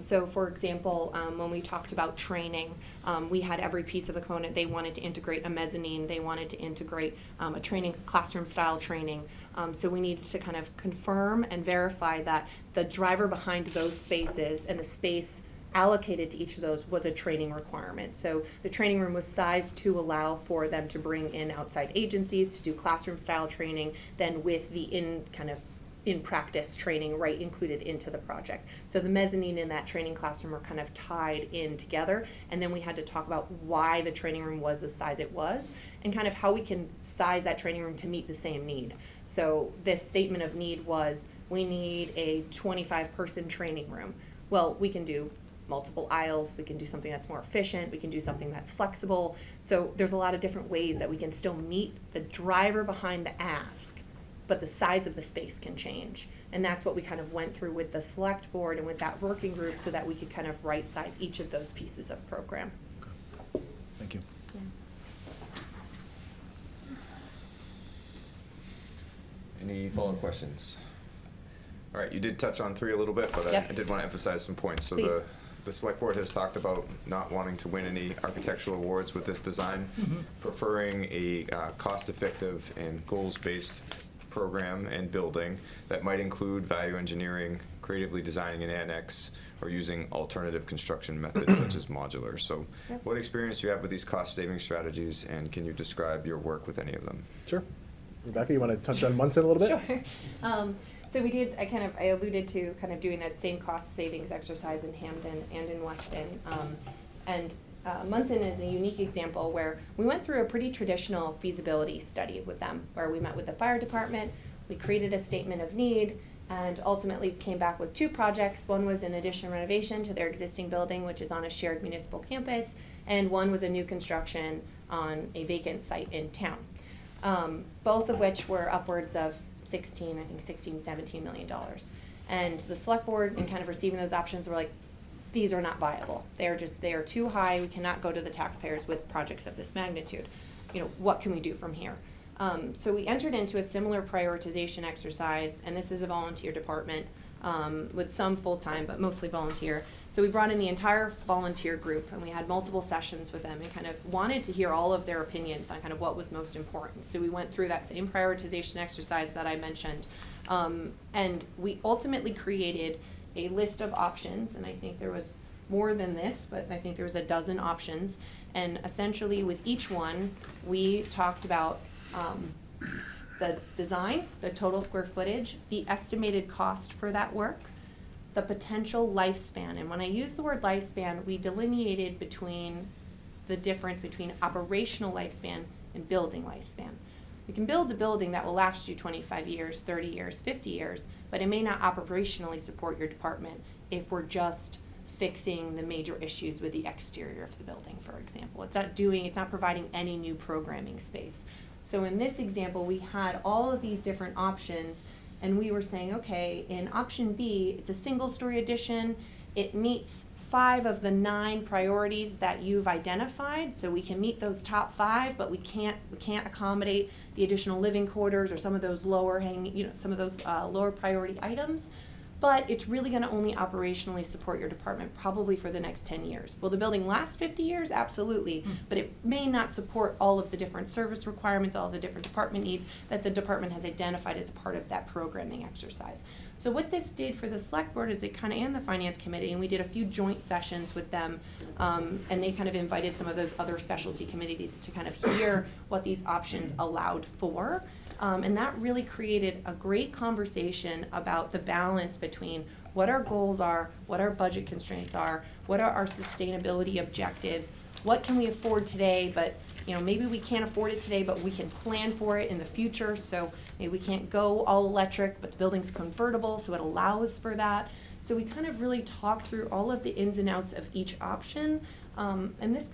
So for example, when we talked about training, we had every piece of the component. They wanted to integrate a mezzanine. They wanted to integrate a training, classroom style training. So we needed to kind of confirm and verify that the driver behind those spaces and the space allocated to each of those was a training requirement. So the training room was sized to allow for them to bring in outside agencies to do classroom style training, then with the in practice training right included into the project. So the mezzanine in that training classroom were kind of tied in together, and then we had to talk about why the training room was the size it was and kind of how we can size that training room to meet the same need. So this statement of need was, we need a 25-person training room. Well, we can do multiple aisles, we can do something that's more efficient, we can do something that's flexible. So there's a lot of different ways that we can still meet the driver behind the ask, but the size of the space can change. And that's what we kind of went through with the select board and with that working group so that we could kind of right size each of those pieces of program. Thank you. Any follow-up questions? All right, you did touch on 3 a little bit, but Yep. I did want to emphasize some points. So Please. the select board has talked about not wanting to win any architectural awards with this design, preferring a cost-effective and goals-based program and building that might include value engineering, creatively designing an annex, or using alternative construction methods such as modular. So Yep. what experience do you have with these cost-saving strategies, and can you describe your work with any of them? Sure. Rebecca, you want to touch on Munson a little bit? Sure. So we did, I alluded to kind of doing that same cost savings exercise in Hampden and in West End. And Munson is a unique example where we went through a pretty traditional feasibility study with them, where we met with the fire department, we created a statement of need, and ultimately came back with 2 projects. One was an addition renovation to their existing building, which is on a shared municipal campus, and one was a new construction on a vacant site in town. Both of which were upwards of 17 million dollars. And the select board, in kind of receiving those options, were like, these are not viable. They are too high. We cannot go to the taxpayers with projects of this magnitude. What can we do from here? So we entered into a similar prioritization exercise, and this is a volunteer department with some full-time, but mostly volunteer. So we brought in the entire volunteer group, and we had multiple sessions with them and kind of wanted to hear all of their opinions on kind of what was most important. So we went through that same prioritization exercise that I mentioned. And we ultimately created a list of options, and I think there was more than this, but I think there was a dozen options. And essentially with each one, we talked about the design, the total square footage, the estimated cost for that work, the potential lifespan. And when I use the word lifespan, we delineated between the difference between operational lifespan and building lifespan. We can build a building that will last you 25 years, 30 years, 50 years, but it may not operationally support your department if we're just fixing the major issues with the exterior of the building, for example. It's not providing any new programming space. So in this example, we had all of these different options, and we were saying, okay, in option B, it's a single-story addition. It meets 5 of the 9 priorities that you've identified, so we can meet those top 5, but we can't accommodate the additional living quarters or some of those lower priority items. But it's really going to only operationally support your department probably for the next 10 years. Will the building last 50 years? Absolutely. But it may not support all of the different service requirements, all of the different department needs that the department has identified as a part of that programming exercise. So what this did for the select board is and the finance committee, and we did a few joint sessions with them, and they kind of invited some of those other specialty committees to kind of hear what these options allowed for. And that really created a great conversation about the balance between what our goals are, what our budget constraints are, what are our sustainability objectives, what can we afford today, but maybe we can't afford it today, but we can plan for it in the future. So maybe we can't go all electric, but the building's convertible, so it allows for that. So we kind of really talked through all of the ins and outs of each option. And this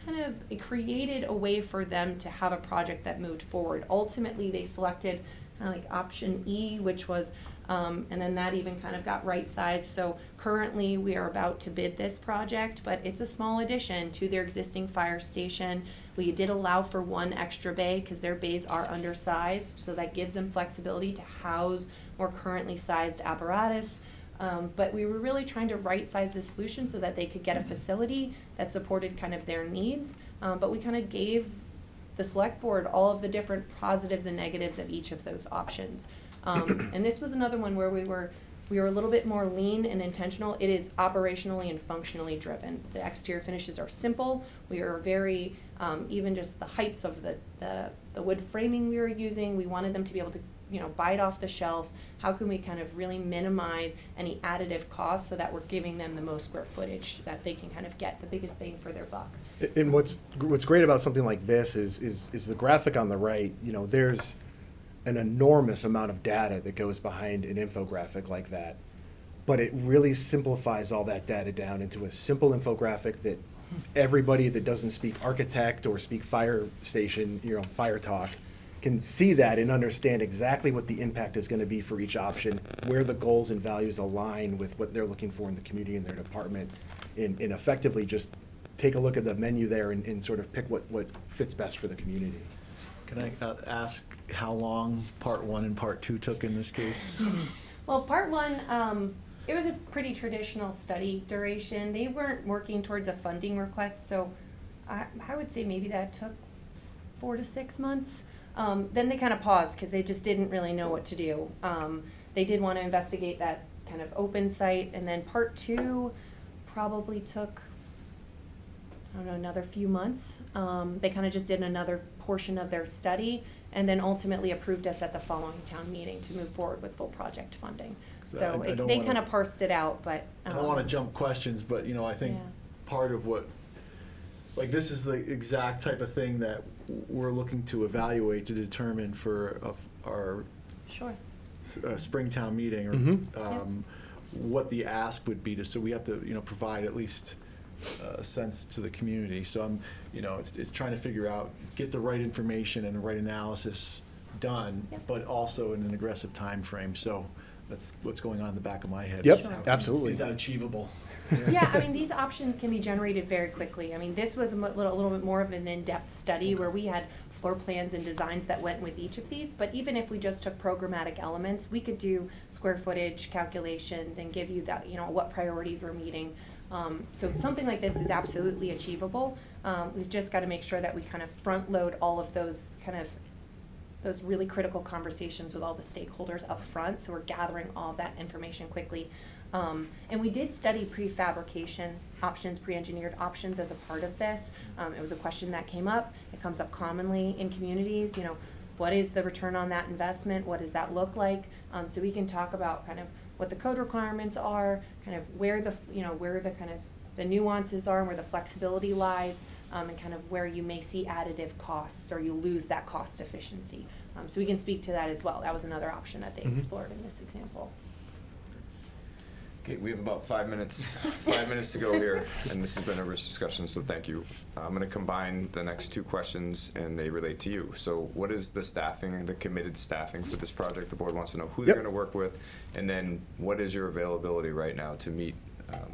it created a way for them to have a project that moved forward. Ultimately, they selected kind of like option E, which was, and then that even kind of got right-sized. So currently, we are about to bid this project, but it's a small addition to their existing fire station. We did allow for 1 extra bay because their bays are undersized, so that gives them flexibility to house more currently sized apparatus. But we were really trying to right-size this solution so that they could get a facility that supported kind of their needs. But we kind of gave the select board all of the different positives and negatives of each of those options. And this was another one where we were a little bit more lean and intentional. It is operationally and functionally driven. The exterior finishes are simple. We are very, even just the heights of the wood framing we were using, we wanted them to be able to buy it off the shelf. How can we kind of really minimize any additive costs so that we're giving them the most square footage that they can kind of get the biggest bang for their buck? And what's great about something like this is the graphic on the right. There's an enormous amount of data that goes behind an infographic like that, but it really simplifies all that data down into a simple infographic that everybody that doesn't speak architect or speak fire station, fire talk, can see that and understand exactly what the impact is going to be for each option, where the goals and values align with what they're looking for in the community and their department, and effectively just take a look at the menu there and sort of pick what fits best for the community. Can I ask how long part 1 and part 2 took in this case? Well, part 1, it was a pretty traditional study duration. They weren't working towards a funding request, so I would say maybe that took 4 to 6 months. Then they kind of paused because they just didn't really know what to do. They did want to investigate that kind of open site, and then part 2 probably took, I don't know, another few months. They kind of just did another portion of their study, and then ultimately approved us at the following town meeting to move forward with full project funding. So they kind of parsed it out, but I don't want to jump questions, but I think Yeah. part of what like, this is the exact type of thing that we're looking to evaluate to determine for our Sure. Springtown meeting, or Mhm. what the ask would be so we have to, provide at least a sense to the community. So it's trying to figure out, get the right information and the right analysis done, Yep. but also in an aggressive time frame. So that's what's going on in the back of my head. Yep, is how- absolutely. Is that achievable? Yeah, I mean, these options can be generated very quickly. I mean, this was a little bit more of an in-depth study where we had floor plans and designs that went with each of these. But even if we just took programmatic elements, we could do square footage calculations and give you that, what priorities we're meeting. So something like this is absolutely achievable. We've just got to make sure that we kind of front load all of those those really critical conversations with all the stakeholders up front, so we're gathering all that information quickly. And we did study prefabrication options, pre-engineered options as a part of this. It was a question that came up. It comes up commonly in communities, what is the return on that investment? What does that look like? So we can talk about kind of what the code requirements are, kind of where the kind of the nuances are and where the flexibility lies, and kind of where you may see additive costs or you lose that cost efficiency. So we can speak to that as well. That was another option that they explored in this example. Okay, we have about 5 minutes, 5 minutes to go here, and this has been a rich discussion, so thank you. I'm going to combine the next two questions, and they relate to you. So what is the staffing, the committed staffing for this project? The board wants to know who they're going to work with, and then what is your availability right now to meet,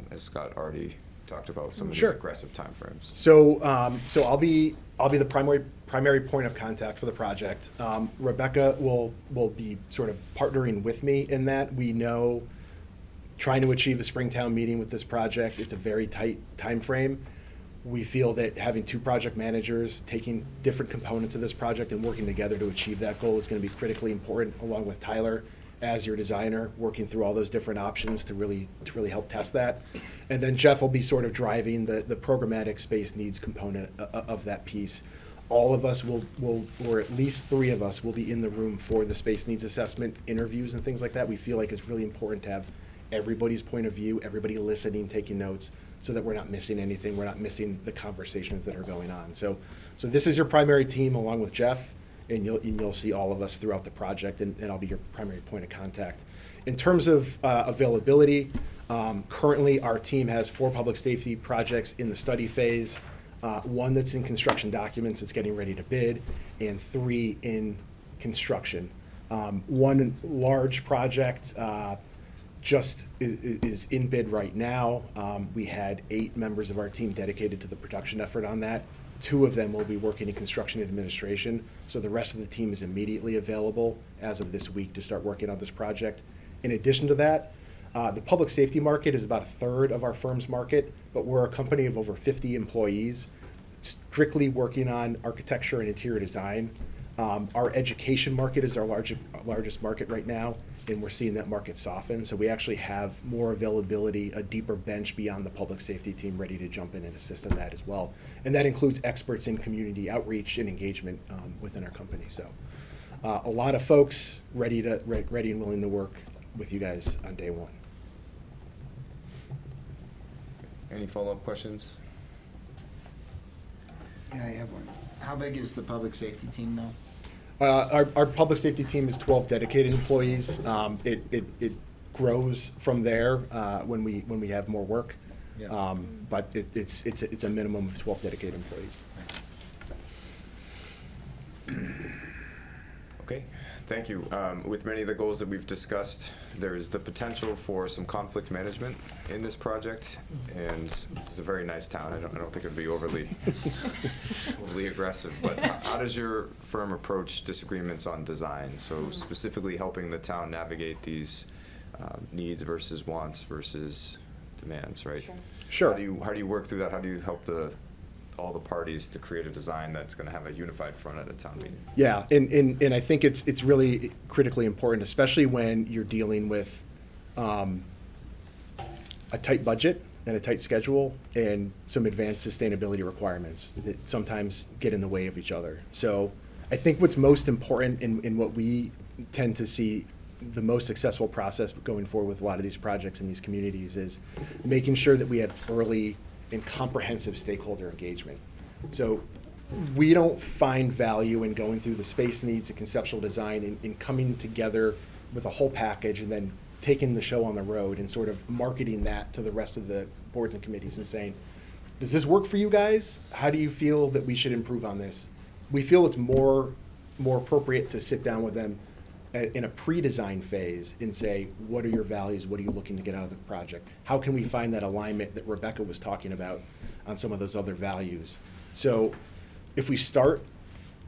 as Scott already talked about, some of these Sure. aggressive timeframes? So, I'll be the primary point of contact for the project. Rebecca will be sort of partnering with me in that. We know, trying to achieve a Springtown meeting with this project, it's a very tight time frame. We feel that having two project managers taking different components of this project and working together to achieve that goal is going to be critically important, along with Tyler as your designer, working through all those different options to really help test that. And then Jeff will be sort of driving the programmatic space needs component of that piece. All of us will, or at least three of us, will be in the room for the space needs assessment interviews and things like that. We feel like it's really important to have everybody's point of view, everybody listening, taking notes, so that we're not missing anything, we're not missing the conversations that are going on. So this is your primary team along with Jeff, and you'll see all of us throughout the project, and I'll be your primary point of contact. In terms of availability, currently our team has 4 public safety projects in the study phase, 1 that's in construction documents that's getting ready to bid, and 3 in construction. 1 large project just is in bid right now. We had 8 members of our team dedicated to the production effort on that. 2 of them will be working in construction administration, so the rest of the team is immediately available as of this week to start working on this project. In addition to that, the public safety market is about 1/3 of our firm's market, but we're a company of over 50 employees, strictly working on architecture and interior design. Our education market is our largest market right now, and we're seeing that market soften. So we actually have more availability, a deeper bench beyond the public safety team ready to jump in and assist in that as well. And that includes experts in community outreach and engagement within our company. So a lot of folks ready and willing to work with you guys on day one. Any follow-up questions? Yeah, I have one. How big is the public safety team, though? Our public safety team is 12 dedicated employees. It grows from there when we have more work. Yeah. But it's a minimum of 12 dedicated employees. Okay, thank you. With many of the goals that we've discussed, there is the potential for some conflict management in this project, and this is a very nice town. I don't think it'd be overly aggressive, but how does your firm approach disagreements on design? So specifically helping the town navigate these needs versus wants versus demands, right? Sure. How do you work through that? How do you help all the parties to create a design that's going to have a unified front at a town meeting? Yeah, and I think it's really critically important, especially when you're dealing with a tight budget and a tight schedule and some advanced sustainability requirements that sometimes get in the way of each other. So I think what's most important in what we tend to see the most successful process going forward with a lot of these projects in these communities is making sure that we have early and comprehensive stakeholder engagement. So we don't find value in going through the space needs and conceptual design and coming together with a whole package and then taking the show on the road and sort of marketing that to the rest of the boards and committees and saying, does this work for you guys? How do you feel that we should improve on this? We feel it's more appropriate to sit down with them in a pre-design phase and say, what are your values? What are you looking to get out of the project? How can we find that alignment that Rebecca was talking about on some of those other values? So if we start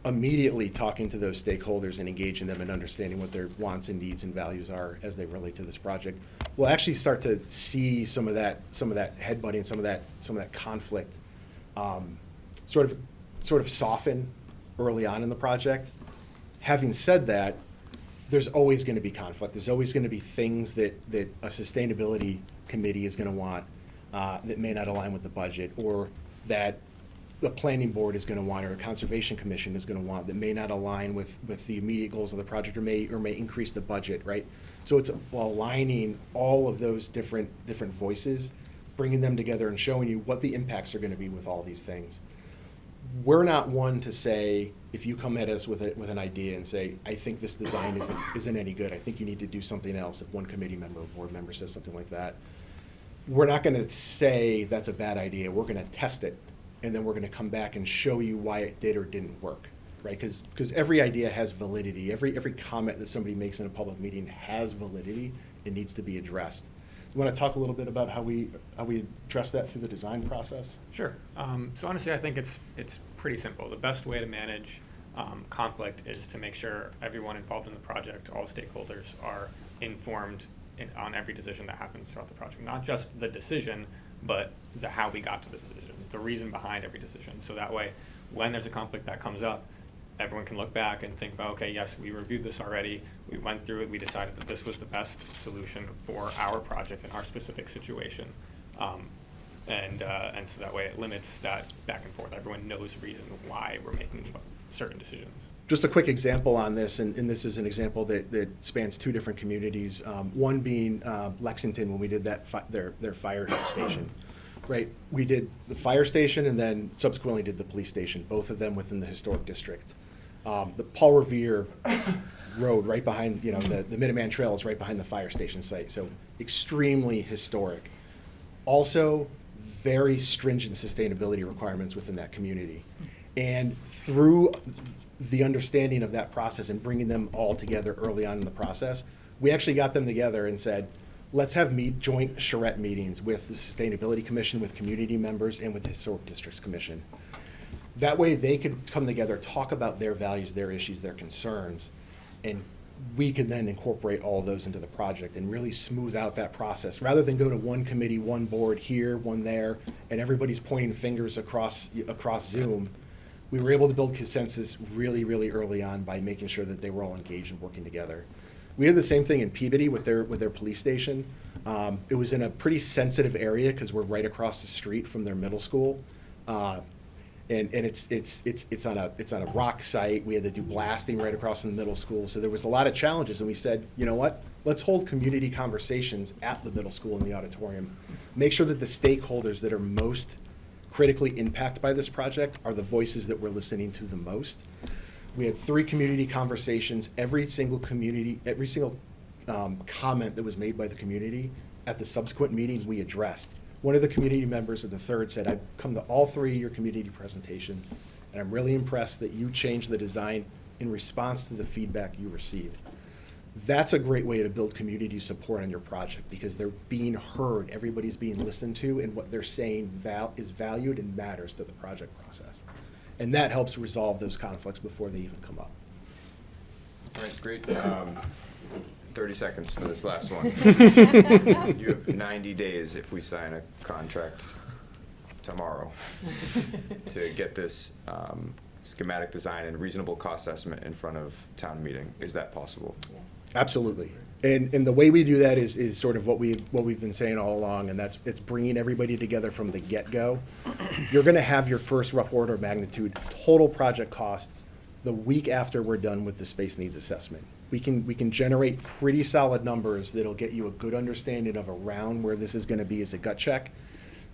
immediately talking to those stakeholders and engaging them and understanding what their wants and needs and values are as they relate to this project, we'll actually start to see some of that headbutting, some of that conflict sort of soften early on in the project. Having said that, there's always going to be conflict. There's always going to be things that a sustainability committee is going to want that may not align with the budget, or that the planning board is going to want, or a conservation commission is going to want, that may not align with the immediate goals of the project, or may increase the budget, right? So it's aligning all of those different voices, bringing them together and showing you what the impacts are going to be with all these things. We're not one to say, if you come at us with an idea and say, I think this design isn't any good, I think you need to do something else, if one committee member or board member says something like that, we're not going to say that's a bad idea. We're going to test it, and then we're going to come back and show you why it did or didn't work, right? Because every idea has validity. Every comment that somebody makes in a public meeting has validity. It needs to be addressed. You want to talk a little bit about how we address that through the design process? Sure. So honestly, I think it's pretty simple. The best way to manage conflict is to make sure everyone involved in the project, all stakeholders, are informed on every decision that happens throughout the project. Not just the decision, but the how we got to the decision, the reason behind every decision. So that way, when there's a conflict that comes up, everyone can look back and think about, okay, yes, we reviewed this already, we went through it, we decided that this was the best solution for our project and our specific situation. And so that way it limits that back and forth. Everyone knows the reason why we're making certain decisions. Just a quick example on this, and this is an example that spans two different communities. One being Lexington, when we did their fire station. Right, we did the fire station and then subsequently did the police station, both of them within the historic district. The Paul Revere Road right behind, the Minuteman Trail is right behind the fire station site, so extremely historic. Also, very stringent sustainability requirements within that community. And through the understanding of that process and bringing them all together early on in the process, we actually got them together and said, let's have joint charrette meetings with the Sustainability Commission, with community members, and with the Historic Districts Commission. That way they could come together, talk about their values, their issues, their concerns, and we could then incorporate all those into the project and really smooth out that process. Rather than go to one committee, one board here, one there, and everybody's pointing fingers across Zoom, we were able to build consensus really, really early on by making sure that they were all engaged and working together. We had the same thing in Peabody with their police station. It was in a pretty sensitive area because we're right across the street from their middle school, and it's on a rock site. We had to do blasting right across from the middle school, so there was a lot of challenges. And we said, you know what? Let's hold community conversations at the middle school in the auditorium. Make sure that the stakeholders that are most critically impacted by this project are the voices that we're listening to the most. We had 3 community conversations. Every single comment that was made by the community at the subsequent meeting, we addressed. One of the community members of the third said, I've come to all 3 of your community presentations, and I'm really impressed that you changed the design in response to the feedback you received. That's a great way to build community support on your project, because they're being heard, everybody's being listened to, and what they're saying is valued and matters to the project process. And that helps resolve those conflicts before they even come up. All right, great. 30 seconds for this last one. You have 90 days if we sign a contract tomorrow to get this schematic design and reasonable cost estimate in front of town meeting. Is that possible? Yes. Absolutely. And the way we do that is sort of what we've been saying all along, and it's bringing everybody together from the get-go. You're going to have your first rough order of magnitude total project cost the week after we're done with the space needs assessment. We can generate pretty solid numbers that'll get you a good understanding of around where this is going to be as a gut check.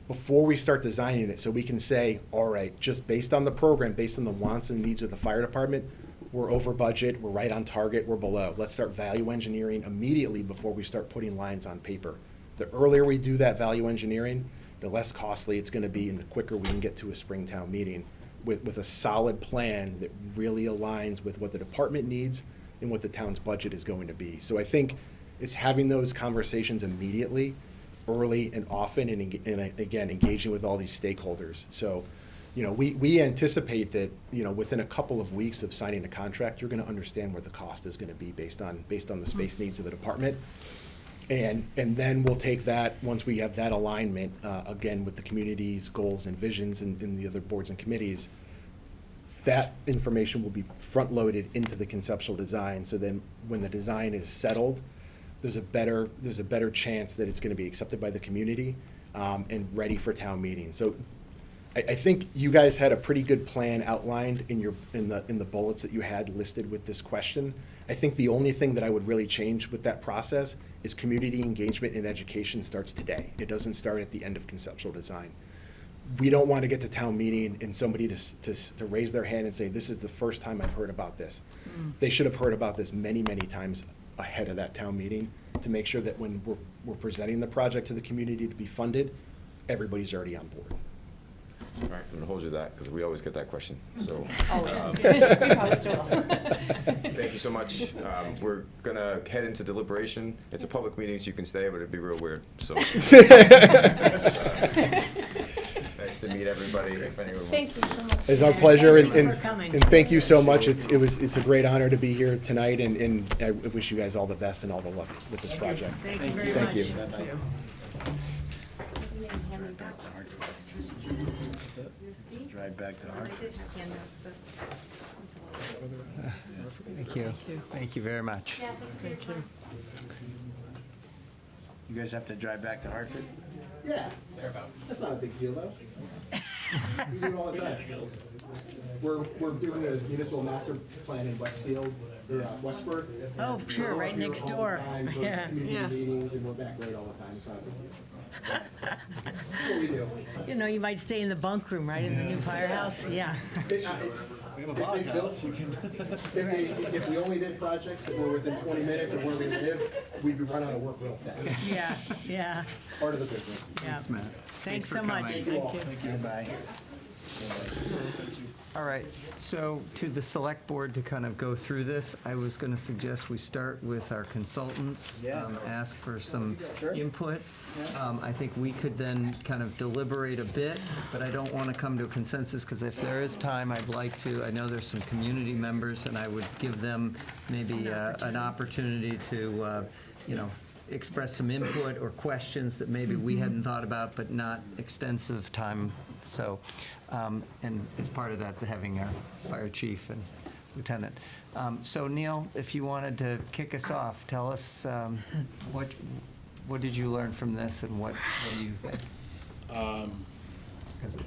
before we start designing it, so we can say, all right, just based on the program, based on the wants and needs of the fire department, we're over budget, we're right on target, we're below. Let's start value engineering immediately before we start putting lines on paper. The earlier we do that value engineering, the less costly it's gonna be and the quicker we can get to a Springtown meeting with a solid plan that really aligns with what the department needs and what the town's budget is going to be. So I think it's having those conversations immediately, early and often, and again, engaging with all these stakeholders. So, we anticipate that, within a couple of weeks of signing a contract, you're gonna understand where the cost is gonna be based on the space needs of the department. And then we'll take that, once we have that alignment, again, with the community's goals and visions and the other boards and committees, that information will be front-loaded into the conceptual design. So then when the design is settled, there's a better chance that it's gonna be accepted by the community, and ready for town meeting. So I think you guys had a pretty good plan outlined in the bullets that you had listed with this question. I think the only thing that I would really change with that process is community engagement and education starts today. It doesn't start at the end of conceptual design. We don't want to get to town meeting and somebody to raise their hand and say, this is the first time I've heard about this. They should have heard about this many, many times ahead of that town meeting to make sure that when we're presenting the project to the community to be funded, everybody's already on board. All right, I'm gonna hold you to that, because we always get that question, so. Oh, yeah. We probably still will. Thank you so much. We're gonna head into deliberation. It's a public meeting, so you can stay, but it'd be real weird, so. It's nice to meet everybody, if anyone wants. Thank you so much. It's our pleasure, Thank you for coming. and thank you so much. It's a great honor to be here tonight, and I wish you guys all the best and all the luck with this project. Thank you very Thank much. you. Thank you. Drive back to Hartford. Thank you. Thank you very much. Thank you. You guys have to drive back to Hartford? Yeah, that's not a big deal, though. We do it all the time. We're doing a municipal master plan in Westfield, or Westford. Oh, sure, We're right up here next all the door. time for Yeah. Community Yeah. meetings, and we're back right all the time. It's not a big deal. What we do. You might stay in the bunk room, right, in the new firehouse? Yeah. We have a bog house, you can. If we only did projects that were within 20 minutes of where we live, we'd be running out of work real fast. Yeah, yeah, Part of the business. yeah. Thanks, Matt. Thanks for so much. coming. Thank you. Thank you, bye. All right, so to the select board to kind of go through this, I was going to suggest we start with our consultants. Yeah. Ask for some Sure. input. I think we could then kind of deliberate a bit, but I don't want to come to a consensus, because if there is time, I'd like to, I know there's some community members, and I would give them maybe an opportunity to, express some input or questions that maybe we hadn't thought about, but not extensive time. So, and as part of that, having our fire chief and lieutenant. So Neil, if you wanted to kick us off, tell us what did you learn from this, and what do you think? 'Cause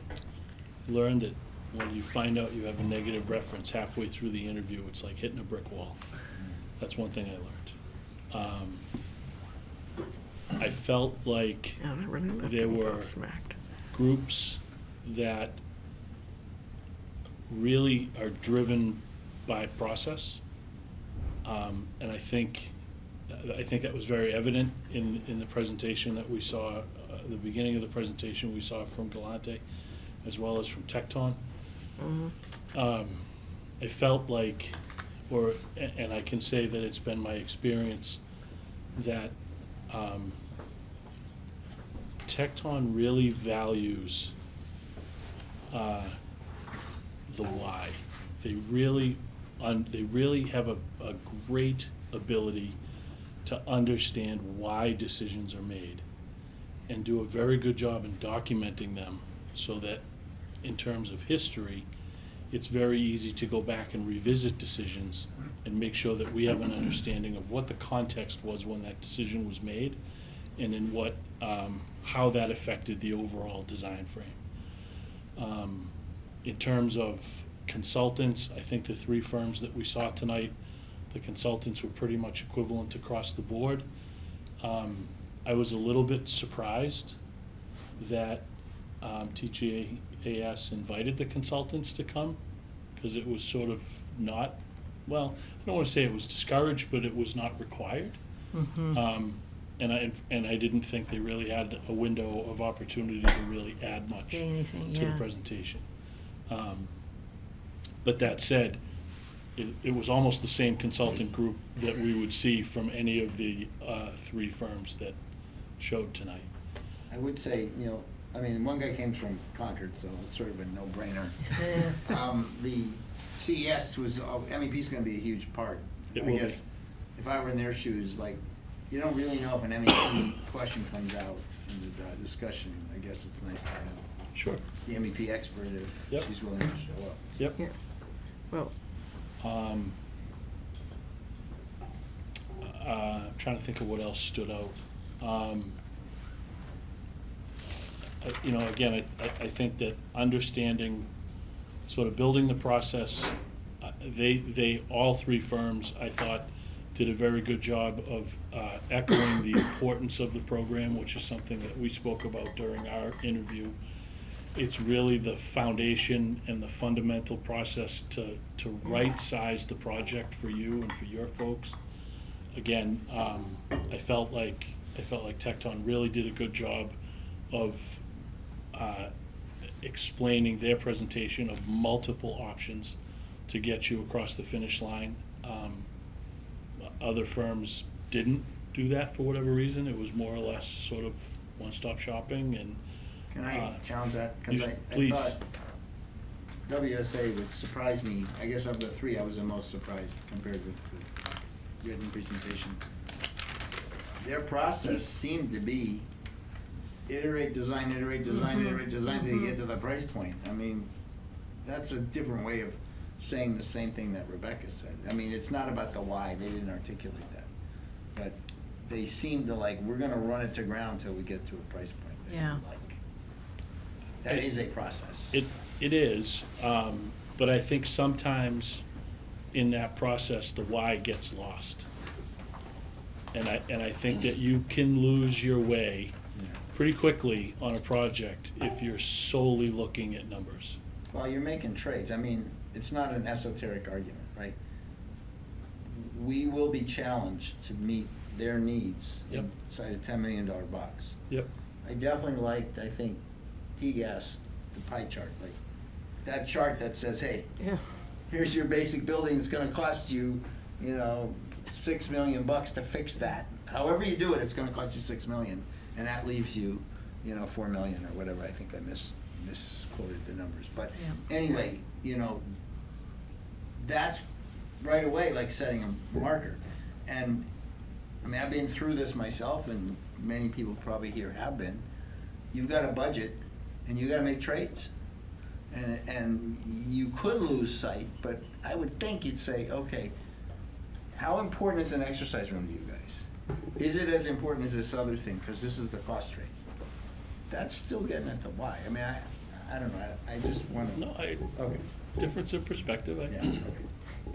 Learned that when you find out you have a negative reference halfway through the interview, it's like hitting a brick wall. That's one thing I learned. I felt like there were groups that really are driven by process. And I think that was very evident in the presentation that we saw, the beginning of the presentation we saw from Galante, as well as from Tecton. I felt like, and I can say that it's been my experience, that Tecton really values the why. They really have a great ability to understand why decisions are made, and do a very good job in documenting them, so that in terms of history, it's very easy to go back and revisit decisions and make sure that we have an understanding of what the context was when that decision was made, and in how that affected the overall design frame. In terms of consultants, I think the three firms that we saw tonight, the consultants were pretty much equivalent across the board. I was a little bit surprised that TGAS invited the consultants to come, because it was sort of not, well, I don't want to say it was discouraged, but it was not required. And I didn't think they really had a window of opportunity to really add much Say anything, to the yeah. presentation. But that said, it was almost the same consultant group that we would see from any of the 3 firms that showed tonight. I would say, you know, I mean, one guy came from Concord, so it's sort of a no-brainer. The CES was, MEP's gonna be a huge part. It I will guess be. if I were in their shoes, like, you don't really know if an MEP question comes out in the discussion. I guess it's nice to have Sure. the MEP expert Yep. if she's willing to show up. Yep. Yeah. Well, Trying to think of what else stood out. You know, again, I think that understanding, sort of building the process, they all 3 firms, I thought, did a very good job of echoing the importance of the program, which is something that we spoke about during our interview. It's really the foundation and the fundamental process to right-size the project for you and for your folks. Again, I felt like Tecton really did a good job of explaining their presentation of multiple options to get you across the finish line. Other firms didn't do that for whatever reason. It was more or less sort of one-stop shopping, and Can I challenge that? Because I please. thought WSA would surprise me. I guess of the 3, I was the most surprised compared with the written presentation. Their process seemed to be iterate, design, iterate, design, iterate, design till you get to the price point. I mean, that's a different way of saying the same thing that Rebecca said. I mean, it's not about the why. They didn't articulate that. But they seemed to like, we're gonna run it to ground till we get to a price point that we Yeah. like. That is a process. It is, but I think sometimes in that process, the why gets lost. And I think that you can lose your way pretty quickly on a project if you're solely looking at numbers. Well, you're making trades. I mean, it's not an esoteric argument, right? We will be challenged to meet their needs Yep. inside a $10 million box. Yep. I definitely liked, I think, TGAS, the pie chart, like, that chart that says, hey, yeah. here's your basic building, it's gonna cost you, you know, $6 million to fix that. However you do it, it's gonna cost you $6 million, and that leaves you, you know, $4 million or whatever. I think I misquoted the numbers, but Yeah. anyway, you know, that's right away like setting a marker. And I mean, I've been through this myself, and many people probably here have been. You've got a budget, and you got to make trades, and you could lose sight. But I would think you'd say, okay, how important is an exercise room to you guys? Is it as important as this other thing? Because this is the cost rate. That's still getting at the why. I mean, I don't know. I just want to. No, Okay. difference of perspective. Yeah. Okay.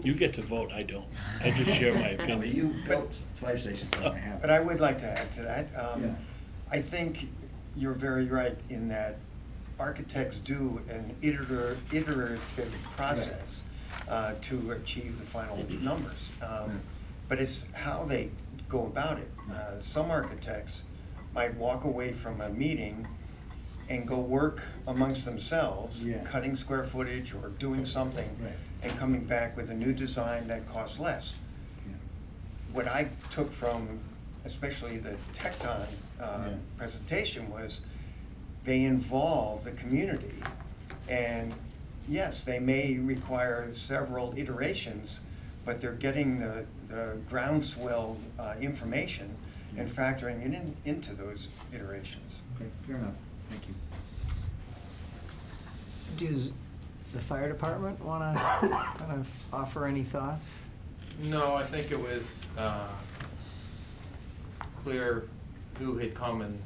You get to vote, I don't. I just share my But opinion. you built fire stations that I have. But I would like to add to that. Yeah. I think you're very right in that architects do an iterative process to achieve the final numbers. But it's how they go about it. Some architects might walk away from a meeting and go work amongst themselves, Yeah. cutting square footage or doing something, Right. and coming back with a new design that costs less. Yeah. What I took from especially the Tecton Yeah. presentation was they involve the community. And yes, they may require several iterations, but they're getting the groundswell information and factoring it into those iterations. Okay, fair enough. Thank you. Does the fire department want to kind of offer any thoughts? No, I think it was clear who had come and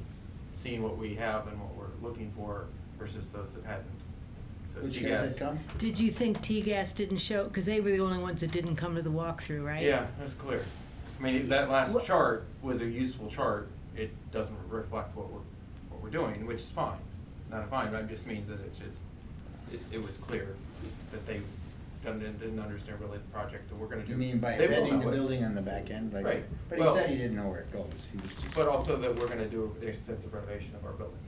seen what we have and what we're looking for versus those that hadn't. So Which TGAS guys had come? Did you think TGAS didn't show, because they were the only ones that didn't come to the walkthrough, right? Yeah, that's clear. I mean, that last What- chart was a useful chart. It doesn't reflect what we're doing, which is fine. not a fine, but it just means that it was clear that they didn't understand really the project that we're gonna do. You mean by They will bending know the it. building on the back end? Like, Right. but he Well- said he didn't know where it goes. He was just. But also that we're gonna do an extensive renovation of our building.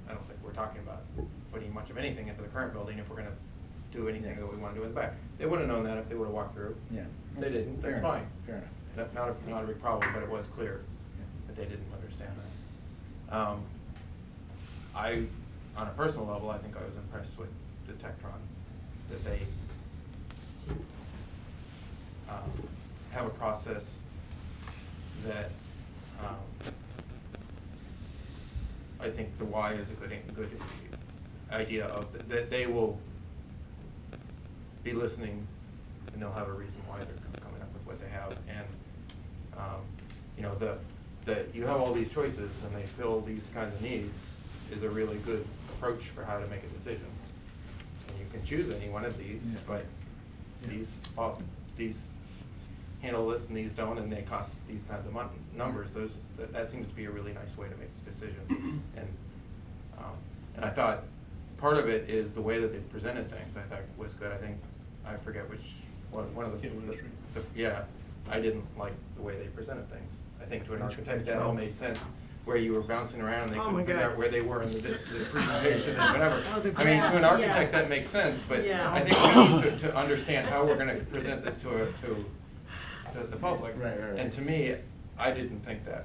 I don't think we're talking about putting much of anything into the current building if we're gonna do anything that we wanna do in the back. They would've known that if they would've walked through. Yeah. They didn't, Fair that's enough, fine. Fair enough. Not a big problem, but it was clear that they didn't understand that. On a personal level, I think I was impressed with the Tectron, that they have a process that I think the why is a good idea of, that they will be listening and they'll have a reason why they're coming up with what they have. And, you know, you have all these choices and they fill these kinds of needs is a really good approach for how to make a decision. And you can choose any one of these, but these handle this and these don't, and they cost these kinds of numbers. That seems to be a really nice way to make decisions. And I thought part of it is the way that they presented things. I thought was good. I think I forget one of the I didn't like the way they presented things. I think to an architect that all made sense. Where you were bouncing around and they Oh couldn't my figure God. out where they were in the presentation and whatever. Oh, the I mean, to an graph, architect yeah. that makes sense, but Yeah. I think we need to understand how we're gonna present this to the public. Right. And to me, I didn't think that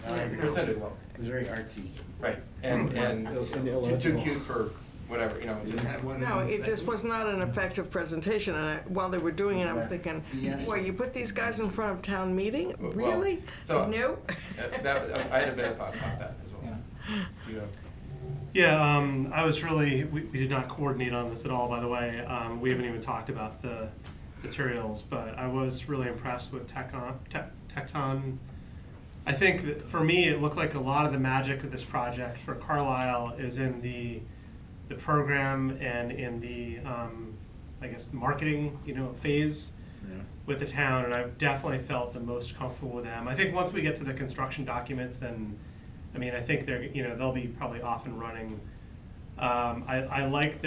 Yeah, no, I agree. presented well. It was very artsy. Right, and too illegible. cute for whatever, you know. Isn't that what No, is it said? just was not an effective presentation, and while they were doing it, I'm thinking, Yes. well, you put these guys in front of town meeting? Well, Really? so- No? I had a bit of thought about that as well. You know, Yeah, I was really, we did not coordinate on this at all, by the way. We haven't even talked about the materials, but I was really impressed with Tecton. I think that for me, it looked like a lot of the magic of this project for Carlisle is in the program and in the, I guess, the marketing, phase with the town, and I've definitely felt the most comfortable with them. I think once we get to the construction documents, then, I think they'll be probably off and running. I like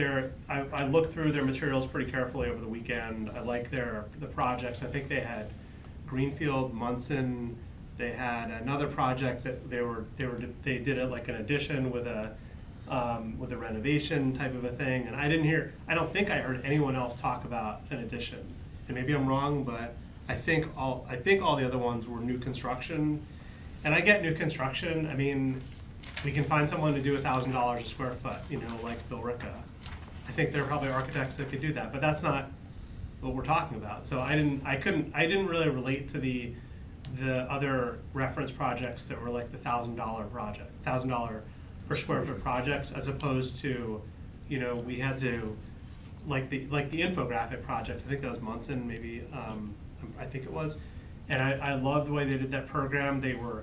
I looked through their materials pretty carefully over the weekend. I like the projects. I think they had Greenfield, Munson. They had another project that they did it like an addition with a renovation type of a thing. And I don't think I heard anyone else talk about an addition. And maybe I'm wrong, but I think all the other ones were new construction. And I get new construction. We can find someone to do $1,000 a square foot, like Bill Ricca. I think there are probably architects that could do that, but that's not what we're talking about. So I didn't really relate to the other reference projects that were like the $1,000 per square foot projects, as opposed to, we had to, like the infographic project. I think that was Munson, maybe. I think it was, and I love the way they did that program. They were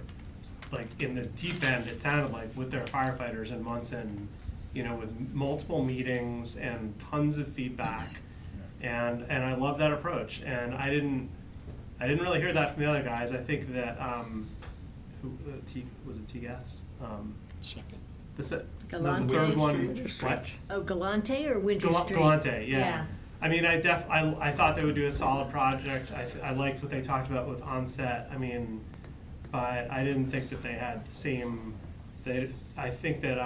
like in the deep end. It sounded like with their firefighters in Munson, with multiple meetings and tons of feedback, and I love that approach. And I didn't really hear that from the other guys. I think that was it TS? Second. The Galante. third one. Winter Street. What? Oh, Galante or Winter Street? Galante, yeah. I thought they would do a solid project. I liked what they talked about with onset. But I didn't think that they had the same. I think that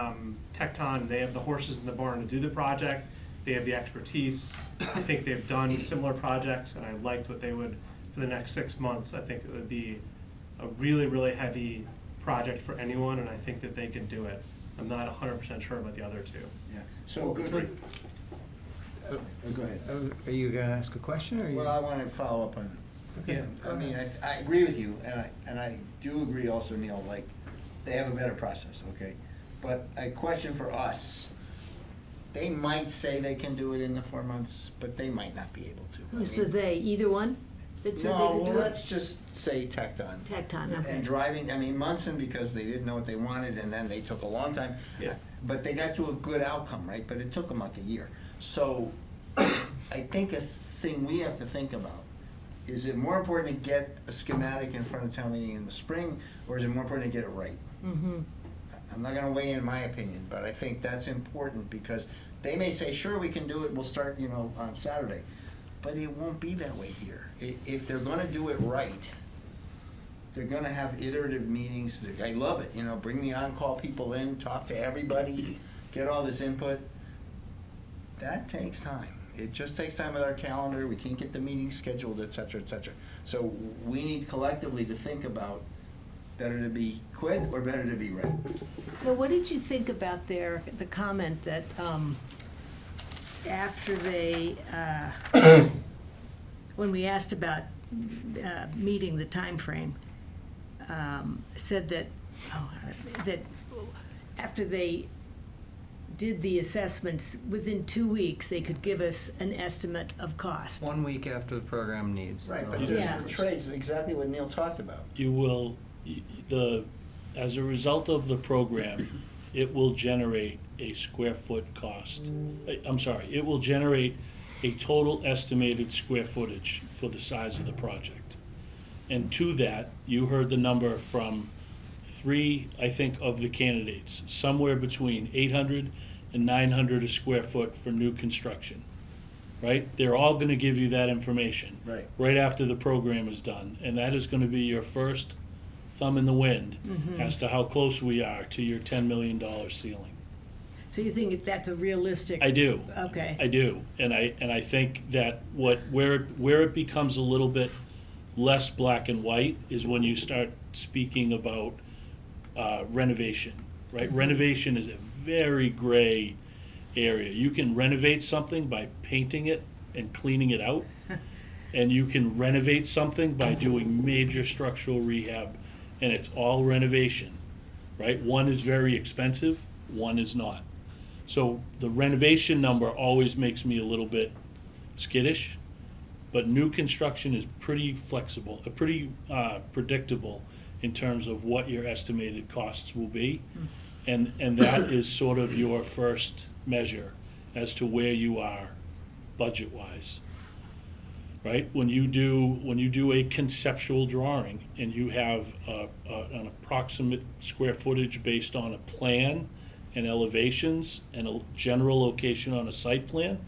Tecton, they have the horses in the barn to do the project. They have the expertise. I think they've done similar projects, and I liked what they would for the next 6 months. I think it would be a really, really heavy project for anyone, and I think that they can do it. I'm not 100% sure about the other two. Yeah, so good. Go ahead. Are you going to ask a question, or Well, I want to follow up on. Yeah. I agree with you, and I do agree also, Neil, like, they have a better process, okay? But a question for us, they might say they can do it in the 4 months, but they might not be able to. Who's the they? Either one? That said they No, could well, do it? let's just say Tecton. Tecton, okay. And driving, Munson, because they didn't know what they wanted, and then they took a long time. Yeah. But they got to a good outcome, right? But it took them like a year. So I think a thing we have to think about, is it more important to get a schematic in front of town meeting in the spring, or is it more important to get it right? Mm-hmm. I'm not gonna weigh in my opinion, but I think that's important because they may say, sure, we can do it, we'll start, on Saturday. But it won't be that way here. If they're gonna do it right, they're gonna have iterative meetings. I love it, bring the on-call people in, talk to everybody, get all this input. That takes time. It just takes time with our calendar. We can't get the meetings scheduled, et cetera, et cetera. So we need collectively to think about better to be quick or better to be right. So what did you think about the comment that after they, when we asked about meeting the timeframe, said that, that after they did the assessments, within 2 weeks, they could give us an estimate of cost? 1 week after the program needs. Right, So- but Yeah. there's the trades, exactly what Neil talked about. You will, as a result of the program, it will generate a square foot cost. I'm sorry, it will generate a total estimated square footage for the size of the project. And to that, you heard the number from 3, I think, of the candidates, somewhere between 800 and 900 a square foot for new construction, right? They're all gonna give you that information. Right. After the program is done, and that is gonna be your first thumb in the wind as to how close we are to your $10 million ceiling. So you think that's a realistic? I do. Okay. I do, and I think that where it becomes a little bit less black and white is when you start speaking about renovation, right? Renovation is a very gray area. You can renovate something by painting it and cleaning it out, and you can renovate something by doing major structural rehab, and it's all renovation, right? One is very expensive, one is not. So the renovation number always makes me a little bit skittish, but new construction is pretty flexible, pretty predictable in terms of what your estimated costs will be. And that is sort of your first measure as to where you are budget-wise, right? When you do a conceptual drawing and you have an approximate square footage based on a plan and elevations and a general location on a site plan,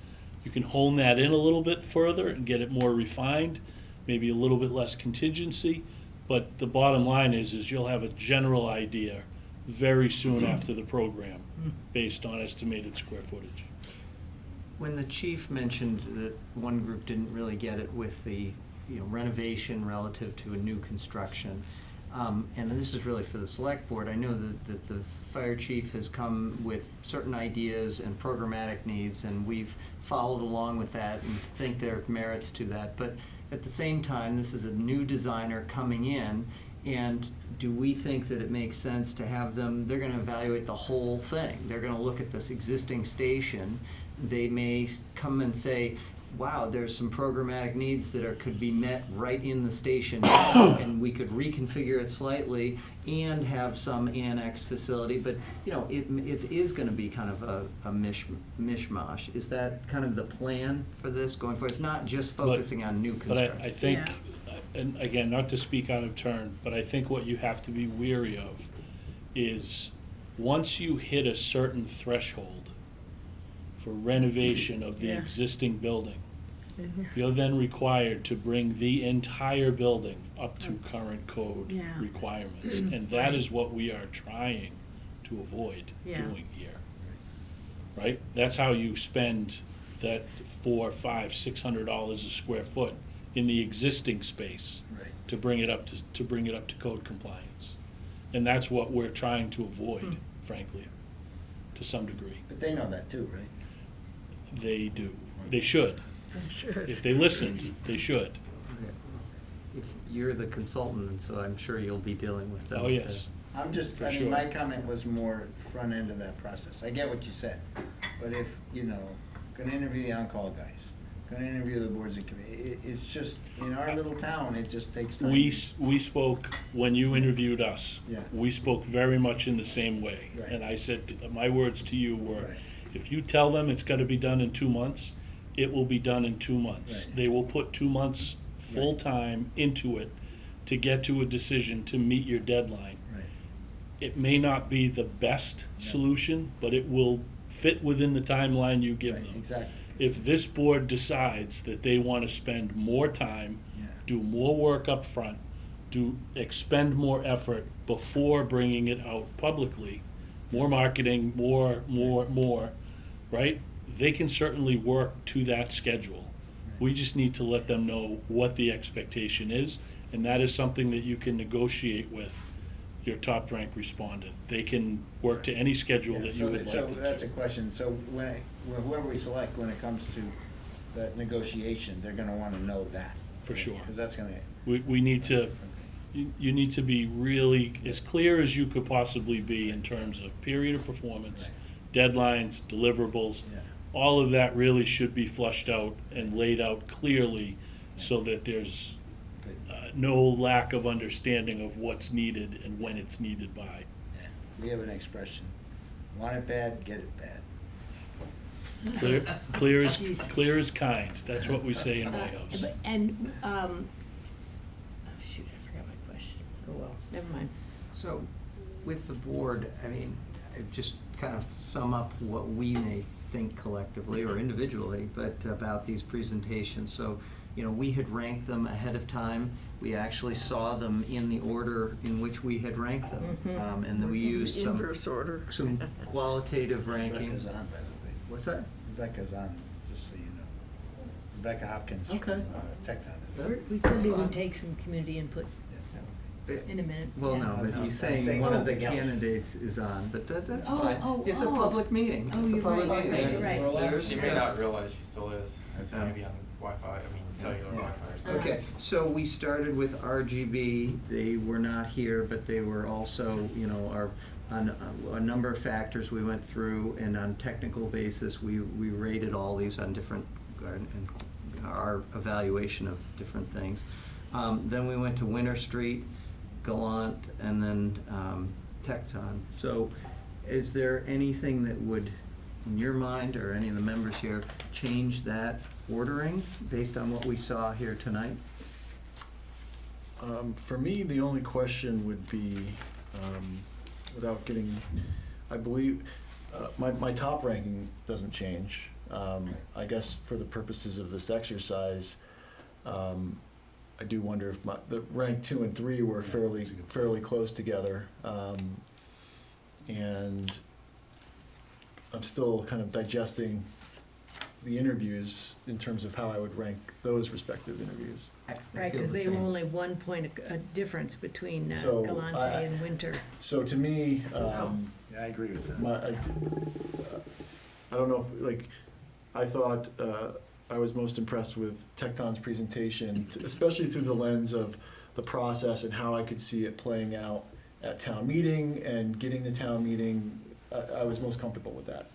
you can hone that in a little bit further and get it more refined, maybe a little bit less contingency. But the bottom line is you'll have a general idea very soon after the program based on estimated square footage. When the chief mentioned that one group didn't really get it with the renovation relative to a new construction, and this is really for the select board, I know that the fire chief has come with certain ideas and programmatic needs, and we've followed along with that and think there are merits to that. But at the same time, this is a new designer coming in, and do we think that it makes sense to have them, they're gonna evaluate the whole thing. They're gonna look at this existing station. They may come and say, wow, there's some programmatic needs that could be met right in the station now, and we could reconfigure it slightly and have some annex facility, but it is going to be kind of a mishmash. Is that kind of the plan for this going forward? It's not just focusing on new construction. But I think, and again, not to speak out of turn, but I think what you have to be weary of is once you hit a certain threshold for renovation of the existing building, you're then required to bring the entire building up to current code requirements. And that is what we are trying to avoid doing here. Right? That's how you spend that $400, $500, $600 a square foot in the existing space to bring it up to code compliance. And that's what we're trying to avoid, frankly, to some degree. But they know that too, right? They do. They should. If they listened, they should. If you're the consultant, and so I'm sure you'll be dealing with them. Oh, yes. I'm just, For I mean, sure. my comment was more front end of that process. I get what you said, but if, gonna interview the on-call guys, gonna interview the boards and committees, it's just, in our little town, it just takes time. We spoke, when you interviewed us, Yeah. we spoke very much in the same way. Right. And I said, my words to you were, Right. if you tell them it's gotta be done in 2 months, it will be done in 2 months. Right. They will put 2 months full-time into it to get to a decision to meet your deadline. Right. it may not be the best solution, but it will fit within the timeline you give Right, them. exactly. If this board decides that they want to spend more time, Yeah. do more work up front, expend more effort before bringing it out publicly, more marketing, more, right? They can certainly work to that schedule. We just need to let them know what the expectation is, and that is something that you can negotiate with your top-ranked respondent. They can work to any schedule Yeah, that so you would that- like So them to. that's a question. So whoever we select, when it comes to that negotiation, they're gonna wanna know that. For sure. Because that's gonna. We need to, Okay. you need to be really as clear as you could possibly be in terms of period of performance, deadlines, deliverables. Yeah. All of that really should be flushed out and laid out clearly so that there's Good. no lack of understanding of what's needed and when it's needed by. Yeah. We have an expression, want it bad, get it bad. Jeez. Clear as kind. That's what we say in my house. And, shoot, I forgot my question. Oh, well, never mind. So, with the board, I mean, just kind of sum up what we may think collectively or individually, but about these presentations. So, you know, we had ranked them ahead of time. We actually saw them in the order in which we had ranked them. And then we used some Inverse order. qualitative ranking. Rebecca's on, by the way. What's that? Rebecca's on, just so you know. Rebecca Hopkins from Okay. Tecton. We That's said we fine. would take some community input in a minute. Well, yeah. no, but I'm he's saying saying one of the something else. candidates is on, but that's Oh, fine. oh, It's a oh. public meeting. Oh, It's a you're public right, meeting. you're right. There's- She may not realize she still is, Oh. maybe on Wi-Fi, I mean cellular Wi-Fi or something. Okay, so we started with RGB. They were not here, but they were also, you know, on a number of factors we went through, and on technical basis, we rated all these on different, and our evaluation of different things. Then we went to Winter Street, Gallant, and then Tecton. So is there anything that would, in your mind, or any of the members here, change that ordering based on what we saw here tonight? For me, the only question would be, without getting, I believe, my top ranking doesn't change. I guess for the purposes of this exercise, I do wonder if the rank 2 and 3 were fairly close together. And I'm still kind of digesting the interviews in terms of how I would rank those respective interviews. I Right, feel because the they were same. only 1 point a difference between So, Galante and Winter. So to me, Yeah, I agree with that. I don't know, like, I thought I was most impressed with Tecton's presentation, especially through the lens of the process and how I could see it playing out at town meeting and getting to town meeting. I was most comfortable with that.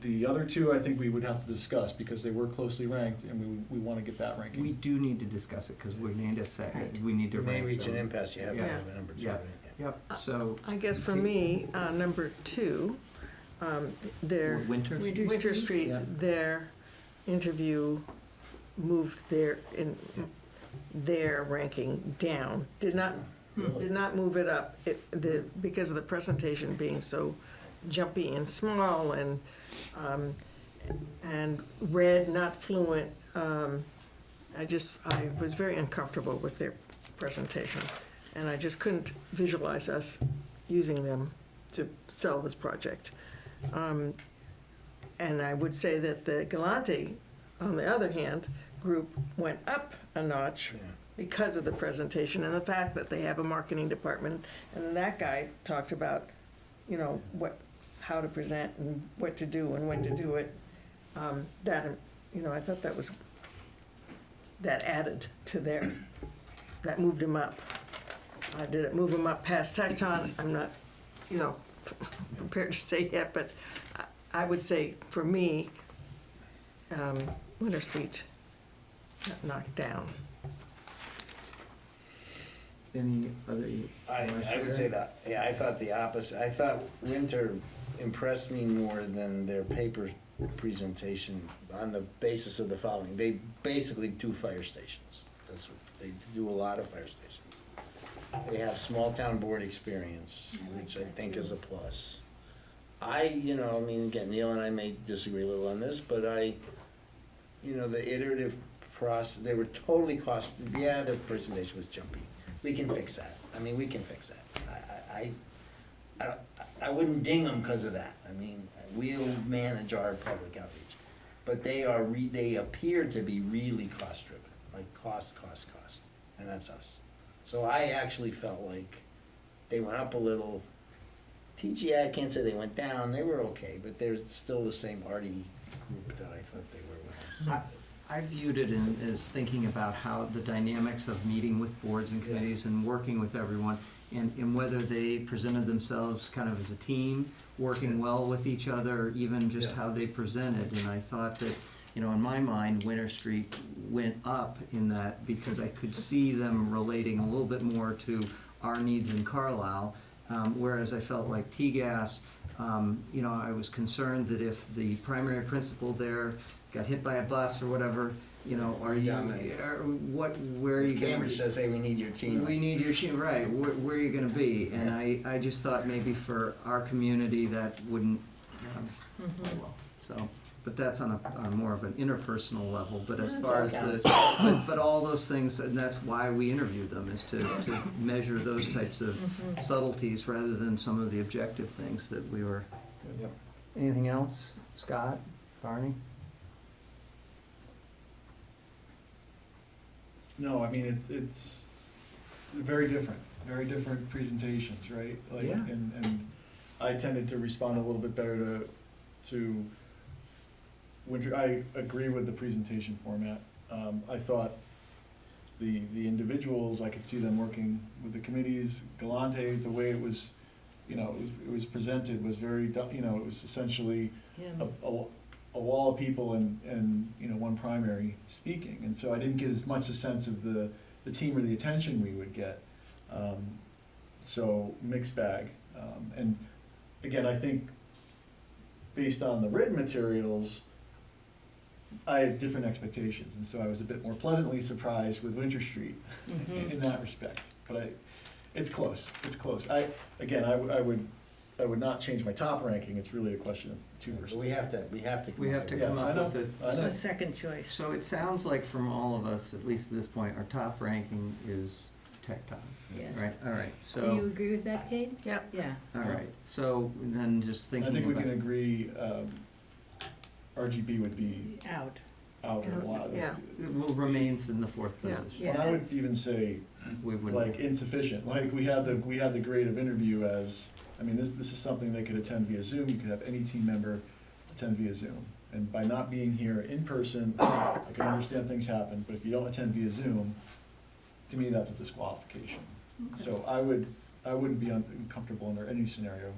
The other two, I think we would have to discuss because they were closely ranked, and we want to get that ranking. We do need to discuss it, because we need to say, we need to You may rank reach an them. impasse, you have to Yeah. have a number 2. Yeah. right? Yep, so. I guess for Okay. me, number 2, their Winter? Winter Street, Yeah. their interview moved their ranking down. Did not move it up. Because of the presentation being so jumpy and small and read, not fluent. I was very uncomfortable with their presentation, and I just couldn't visualize us using them to sell this project. And I would say that the Galante, on the other hand, group went up a notch because of the presentation and the fact that they have a marketing department. And that guy talked about, you know, how to present and what to do and when to do it. I thought that added to that moved him up. Did it move him up past Tecton? I'm not, prepared to say yet, but I would say, for me, Winter Street got knocked down. Any other? I would say that, yeah, I thought the opposite. I thought Winter impressed me more than their paper presentation on the basis of the following. They basically do fire stations. That's what, they do a lot of fire stations. They have small town board experience, which I think is a plus. I mean, again, Neil and I may disagree a little on this, but the iterative process, they were totally the presentation was jumpy. We can fix that. I mean, we can fix that. I wouldn't ding them because of that. I mean, we'll manage our public outreach. But they appear to be really cost-driven, like cost, and that's us. So I actually felt like they went up a little. TGI, I can't say they went down, they were okay, but they're still the same arty group that I thought they were with us. I viewed it as thinking about how the dynamics of meeting with boards and committees and working with everyone, and whether they presented themselves kind of as a team, working well with each other, or even just how they presented. And I thought that, in my mind, Winter Street went up in that because I could see them relating a little bit more to our needs in Carlisle, whereas I felt like TGAS, I was concerned that if the primary principal there got hit by a bus or whatever, where are you going? Cambridge says, hey, we need your team. We need your team, right, where are you gonna be? And I just thought maybe for our community, that wouldn't, so, but that's on a more of an interpersonal level, but as far as but all those things, and that's why we interviewed them, is to measure those types of subtleties rather than some of the objective things that we were. Anything else? Scott, Barney? No, I mean, it's very different presentations, right? Like, Yeah. And I tended to respond a little bit better to Winter. I agree with the presentation format. I thought the individuals, I could see them working with the committees. Galante, the way it was, it was presented was very, it was essentially a wall of people and one primary speaking, and so I didn't get as much a sense of the team or the attention we would get. So mixed bag, and again, I think based on the written materials, I had different expectations, and so I was a bit more pleasantly surprised with Winter Street in that respect. But it's close. It's close. I would not change my top ranking. It's really a question of 2 versus. We have to. Come up with A second choice. So it sounds like from all of us, at least at this point, our top ranking is Tech Time. Yes. Right, all right, Do so. you agree with that, Kate? Yep. Yeah. All right, so then just thinking I think we about- can agree, RGB would be Out. out a lot. Yeah. It will remains in the 4th Yeah. position. And I would even say, We would. like, insufficient. Like, we had the grade of interview as, I mean, this is something they could attend via Zoom. You could have any team member attend via Zoom. And by not being here in person, I can understand things happen, but if you don't attend via Zoom, to me, that's a disqualification. So I wouldn't be uncomfortable under any scenario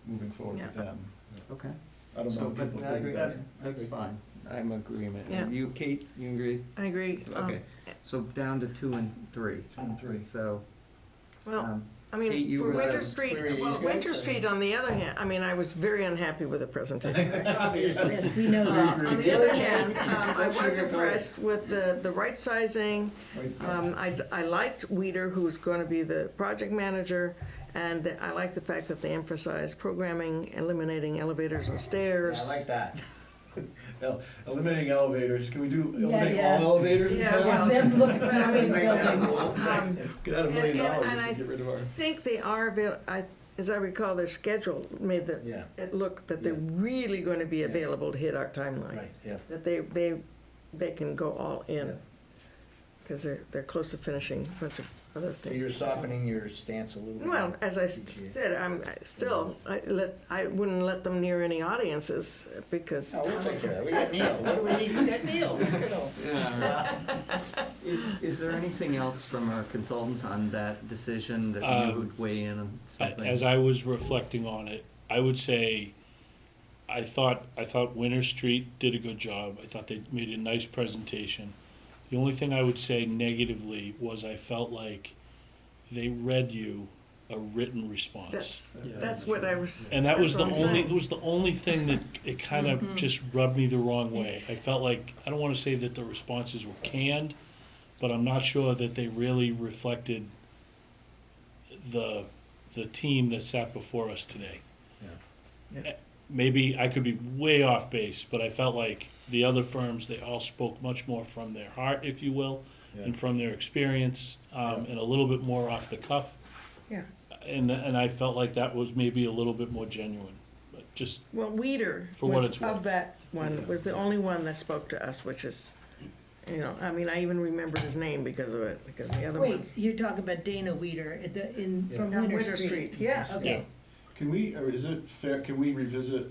moving forward with them. Okay. I don't So, know if but people that- agree. that's fine. I'm in agreement. Yeah. You, Kate, you agree? I agree. Okay, so down to 2 and 3. 2 and 3. So, Well, I Kate, mean, you for were Winter at- Street, Clear these well, guys, Winter I Street, mean- on the other hand, I mean, I was very unhappy with the presentation. Yes, we know that. On the other hand, I Let's was sugarcoat it. impressed with the right sizing. I liked Weeder, who's going to be the project manager, and I like the fact that they emphasize programming, eliminating elevators and stairs. I like that. Eliminating elevators. Can we do eliminate yeah. all elevators in Yeah, town? well, Them looking for how many Make that buildings. rule. Could add $1 million and if I we get rid of our. I think they are, as I recall, their schedule made Yeah. it look that they're Yeah. really going to be available to hit our timeline. Right, yeah. That they can go all in, Yeah. because they're close to finishing a bunch of other So you're things. softening your stance a little bit. Well, as I said, I wouldn't let them near any audiences, because. No, we'll take care of that. We got Neil. What do we need? We got Neil. He's gonna. Yeah, right. Is there anything else from our consultants on that decision that you would weigh in on something? As I was reflecting on it, I would say, I thought Winter Street did a good job. I thought they made a nice presentation. The only thing I would say negatively was I felt like they read you a written response. That's what I was. And that was that's the what I'm only, saying. it was the only thing that it kind of just rubbed me the wrong way. I felt like, I don't want to say that the responses were canned, but I'm not sure that they really reflected the team that sat before us today. Yeah. Maybe I could be way off base, but I felt like the other firms, they all spoke much more from their heart, if you will, and from their experience, and a little bit more off the cuff. Yeah. And I felt like that was maybe a little bit more genuine, but just Well, Weeder For what was, it's worth. of that one, was the only one that spoke to us, which is, you know, I mean, I even remembered his name because of it, because the other Wait, ones. you're talking about Dana Weeder from On Winter Street? yeah. Okay. Can we, or is it fair, can we revisit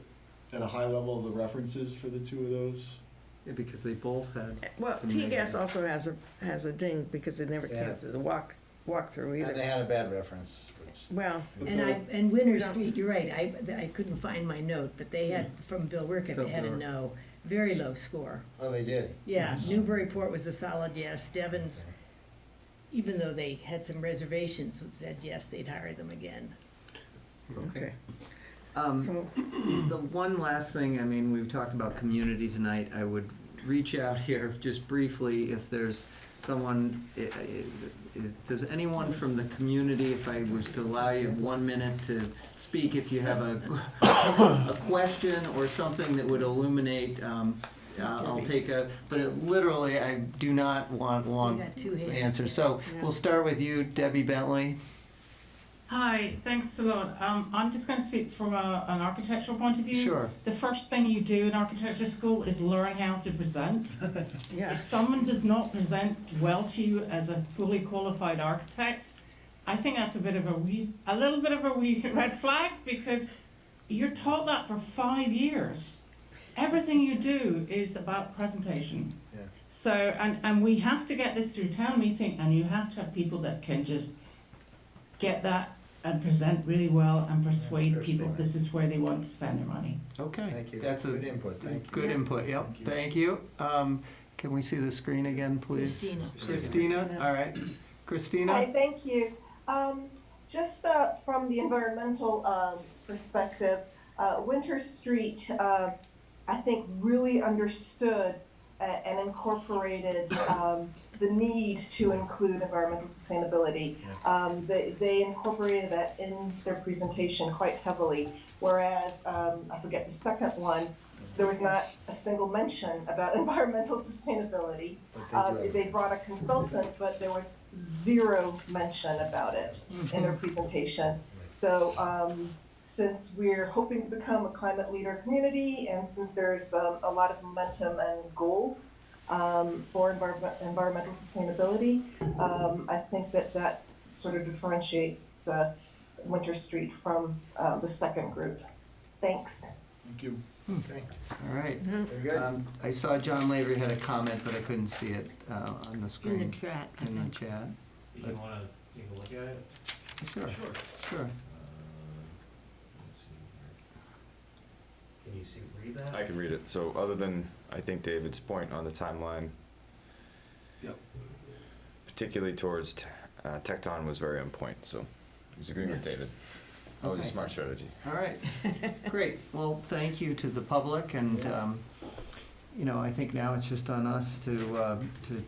at a high level the references for the two of those? Yeah, because they both had. Well, some T-Gas negative- also has a ding because it never Yeah. came to the walkthrough And they either. had a bad reference, which. Well, And Winter Street, you're right, I couldn't find my note, but they had, from Bill Rickett, Bill they had a Rickett. no, very low score. Oh, they did? Yeah, Newburyport was a solid yes, Devon's, even though they had some reservations, said yes, they'd hire them again. okay. The one last thing, I mean, we've talked about community tonight. I would reach out here just briefly if there's someone, does anyone from the community, if I was to allow you 1 minute to speak, if you have a question or something that would illuminate, I'll take but literally, I do not want long You got two hands. answers. So we'll start with you, Debbie Bentley. Hi, thanks a lot. I'm just going to speak from an architectural point of view. Sure. The first thing you do in architecture school is learn how to present. Yeah. If someone does not present well to you as a fully qualified architect, I think that's a little bit of a wee red flag, because you're taught that for 5 years. Everything you do is about presentation. Yeah. So, and we have to get this through town meeting, and you have to have people that can just get that and present really well and persuade people this is where they want to spend their money. Okay. Thank you. That's a Good input, thank you. good input, yep, thank you. Can we see the screen again, please? Christina. Christina, all right. Christina? Hi, thank you. Just from the environmental perspective, Winter Street, I think, really understood and incorporated the need to include environmental sustainability. They incorporated that in their presentation quite heavily, whereas, I forget the second one, there was not a single mention about environmental sustainability. They brought a consultant, but there was zero mention about it in their presentation. So since we're hoping to become a climate leader community, and since there's a lot of momentum and goals for environmental sustainability, I think that sort of differentiates Winter Street from the second group. Thanks. Thank you. Okay, All right. very good. I saw John Lavery had a comment, but I couldn't see it on the screen. In the chat, I In the think. chat. You want to take a look at it? Sure, sure. Can you read that? I can read it. So other than, I think, David's point on the timeline, Yep. particularly towards Tecton was very on point, so I was agreeing with David. That was a Okay. smart strategy. All right, great. Well, thank you to the public, and, you know, I think now it's just on us to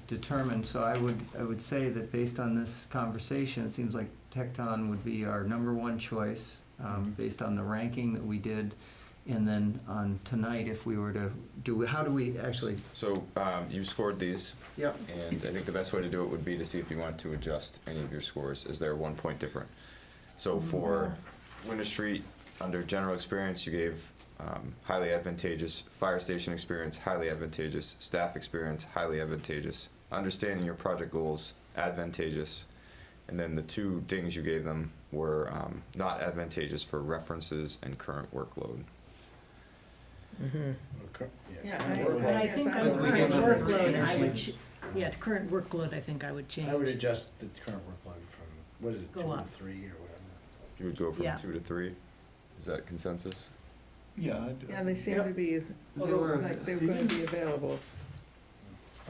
determine. So I would say that based on this conversation, it seems like Tecton would be our #1 choice, based on the ranking that we did. And then on tonight, if we were to how do we actually? So you scored these. Yep. And I think the best way to do it would be to see if you want to adjust any of your scores. Is there 1 point different? So for Winter Street, under general experience, you gave highly advantageous, fire station experience, highly advantageous, staff experience, highly advantageous, understanding your project goals, advantageous, and then the 2 things you gave them were not advantageous for references and current workload. Yeah, But I think guess on would current change workload, it. I would, yeah, current workload, I think I would change. I would adjust the current workload from, what is it, Go 2 to up. 3 or whatever. You would go from Yeah. 2 to 3? Is that consensus? Yeah. Yeah, they seem to be, like they're going to be available.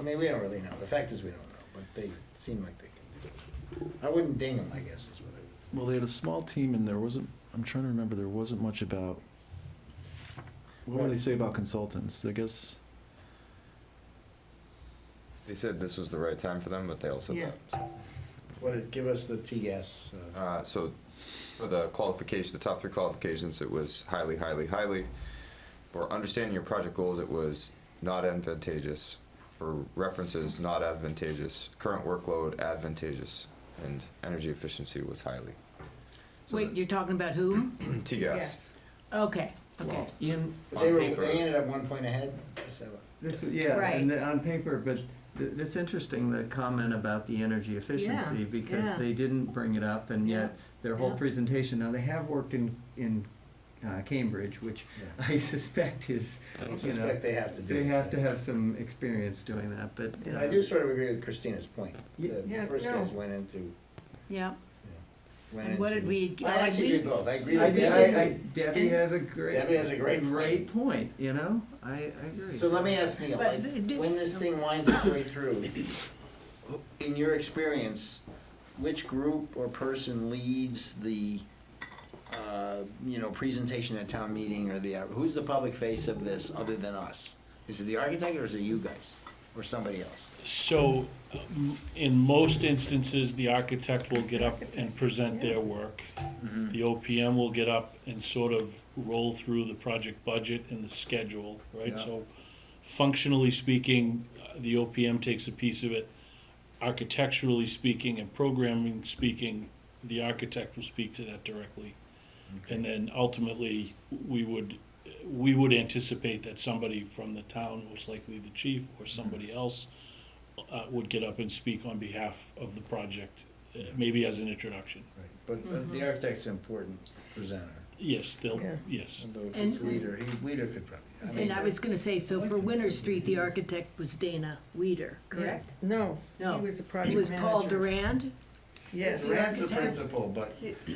I mean, we don't really know. The fact is, we don't know, but they seem like they can do it. I wouldn't ding them, I guess, is what I would. Well, they had a small team and there wasn't, I'm trying to remember, there wasn't much about, what do they say about consultants? I guess, They said this was the right time for them, but they all said Yeah. that. So. Give us the TS. So for the qualification, the top 3 qualifications, it was highly, highly, highly. For understanding your project goals, it was not advantageous. For references, not advantageous. Current workload, advantageous. And energy efficiency was highly. So Wait, you're talking about whom? TGAS. Okay, okay. They ended up 1 point ahead. This, yeah, Right. and on paper, but it's interesting, the comment about the energy efficiency, Yeah, because yeah. they didn't bring it up, and yet their whole Yeah. presentation, now they have worked in Cambridge, which I suspect is, I suspect they have to do they it. have to have some experience doing that, but. And I do sort of agree with Christina's point. Yeah, The first no. guys went into. Yeah. went And what into- did we? I actually agree both. I agree I with did- Debbie. Debbie has a great. Debbie has a great point, you know, I agree. So let me ask Neil, But like, did- when this thing winds its way through, in your experience, which group or person leads the, presentation at town meeting, or who's the public face of this other than us? Is it the architect, or is it you guys, or somebody else? So, in most instances, the architect will get up and present their work. The OPM will get up and sort of roll through the project budget and the schedule, right? Yeah. So, functionally speaking, the OPM takes a piece of it. Architecturally speaking and programming speaking, the architect will speak to that directly. And then ultimately, we would anticipate that somebody from the town, most likely the chief or somebody else, would get up and speak on behalf of the project, maybe as an introduction. But the architect's an important presenter. Yes, yes. Although if And- it's Weeder could probably. And I was gonna say, so for Winter Street, the architect was Dana Weeder, correct? No, No. he was the It project was Paul manager. Durand? Yes. That's the Architect. principal, but,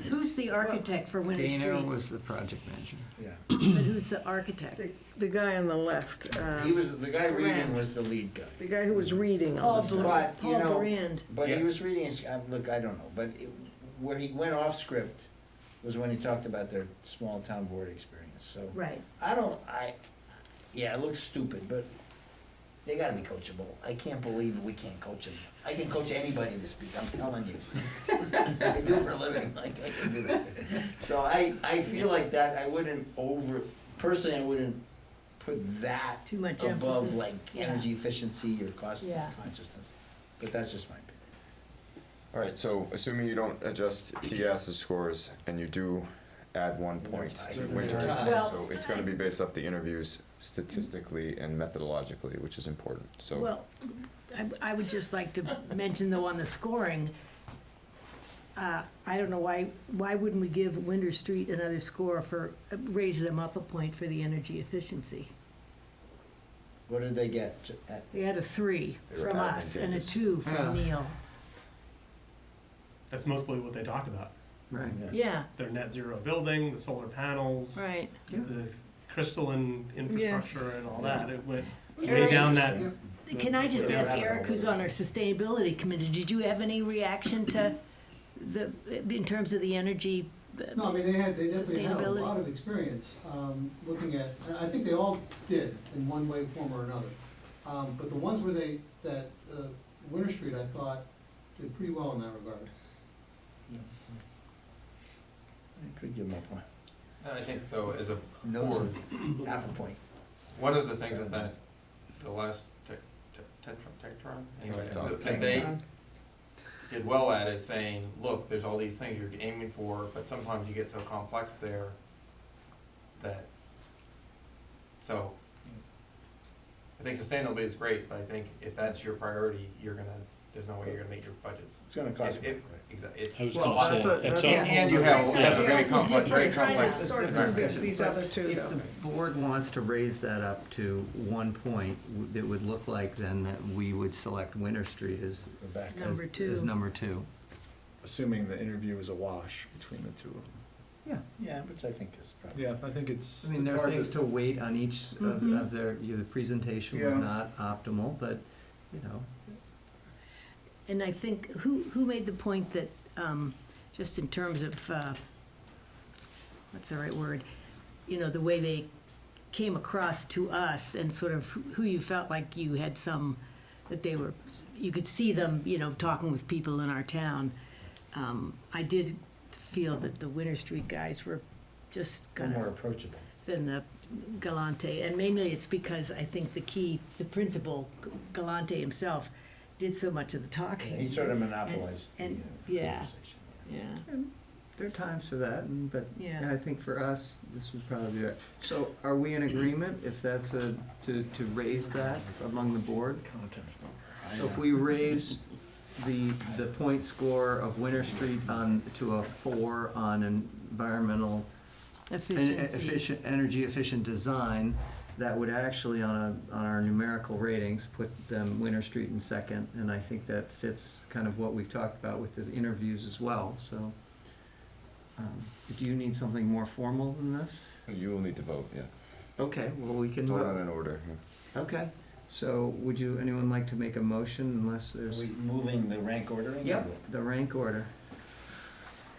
Who's the architect for Winter Street? Dana was the project manager. yeah. But who's the architect? The guy on the left. He was, the guy reading Durand. was the lead guy. The guy who was reading all Paul this Dur- stuff. But, you Paul know, Durand. But he Yes. was reading, look, I don't know, but where he went off script was when he talked about their small town board experience, so. Right. Yeah, it looks stupid, but they gotta be coachable. I can't believe we can't coach them. I can coach anybody to speak, I'm telling you. I do it for a living, like, I can do that. So I feel like that, personally, I wouldn't put that Too much above emphasis. like Yeah. energy efficiency or cost Yeah. consciousness. But that's just my opinion. All right, so assuming you don't adjust TGAS's scores and you do add 1 point to winter, Well- so it's gonna be based off the interviews statistically and methodologically, which is important, so. Well, I would just like to mention though on the scoring, I don't know why wouldn't we give Winter Street another score raise them up a point for the energy efficiency? What did they get at? They had a 3 They were from us and a advantageous. 2 Yeah. from Neil. That's mostly what they talk about. Right. Yeah, Their net zero building, the solar panels, right. the crystalline infrastructure and all that. It went Very way down that. Can I just Yeah. ask Eric, who's on our sustainability committee, did you have any reaction to in terms of the energy? No, I mean, they definitely had a Sustainability. lot of experience, looking at, I think they all did in one way, form or another. But the ones that Winter Street, I thought, did pretty well in that regard. I could give them a point. I think though, as a No, board, half a point. one of the things that the last Tectron, anyway, Tectron. that they did well at is saying, look, there's all these things you're aiming for, but sometimes you get so complex there that, so, I think sustainability is great, but I think if that's your priority, there's no way you're gonna meet your budgets. It's gonna cost more. Exactly. I was Well, gonna that's say, a- at that's some- a- And you have a very That's a complex, very different- complex. Trying to sort through these other two, If though. the board wants to raise that up to 1 point, it would look like then that we would select Winter Street as The back. Number 2. as number 2. Assuming the interview is a wash between the two of them. Yeah, which I think is probably. Yeah, I think it's. I mean, it's there are hard things to weight on each of their, the presentation was Yeah. not optimal, but, you know. And I think, who made the point that, just in terms of, what's the right word? You know, the way they came across to us and sort of who you felt like you had that they were, you could see them, you know, talking with people in our town. I did feel that the Winter Street guys were just They're kind more of approachable. than the Galante, and mainly it's because I think the principal, Galante himself, did so much of the talking. He sort of monopolized the And, yeah, conversation. yeah. There are times for that, but Yeah. I think for us, this would probably be it. So are we in agreement if that's to raise that among the board? Contents number. So if we raise the point score of Winter Street to a 4 on environmental Efficiency. energy efficient design, that would actually on our numerical ratings put them Winter Street in second, and I think that fits kind of what we've talked about with the interviews as well. So, do you need something more formal than this? You will need to vote, yeah. Okay, well, we can Vote on an order. Yeah. Okay, so would anyone like to make a motion unless Are there's? we moving the rank ordering? Yep, the rank order.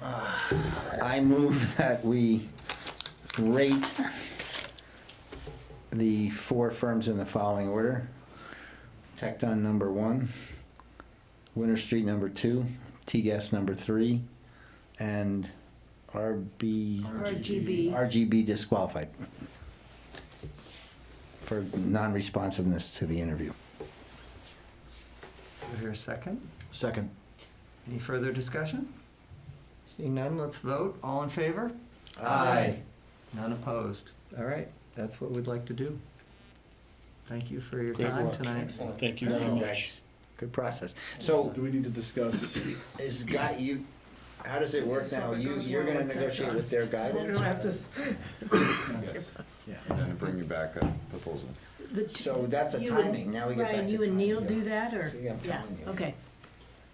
I move that we rate the 4 firms in the following order. Tecton number 1, Winter Street number 2, T-Gas number 3, and RGB disqualified for non-responsiveness to the interview. Do I hear a second? Second. Any further discussion? Seeing none, let's vote. All in favor? Aye. None opposed. All right, that's what we'd like to do. Thank you for your Great time work. tonight. Thank you very much. Good process. So, Do we need to discuss? how does it work now? You're gonna negotiate with their guidance? We don't have to. Yes. Yeah. And then bring you back a proposal. So that's a You and- timing. Now we get back to Ryan, you and timing. Neil do that, or? See, I'm Yeah, telling you. okay,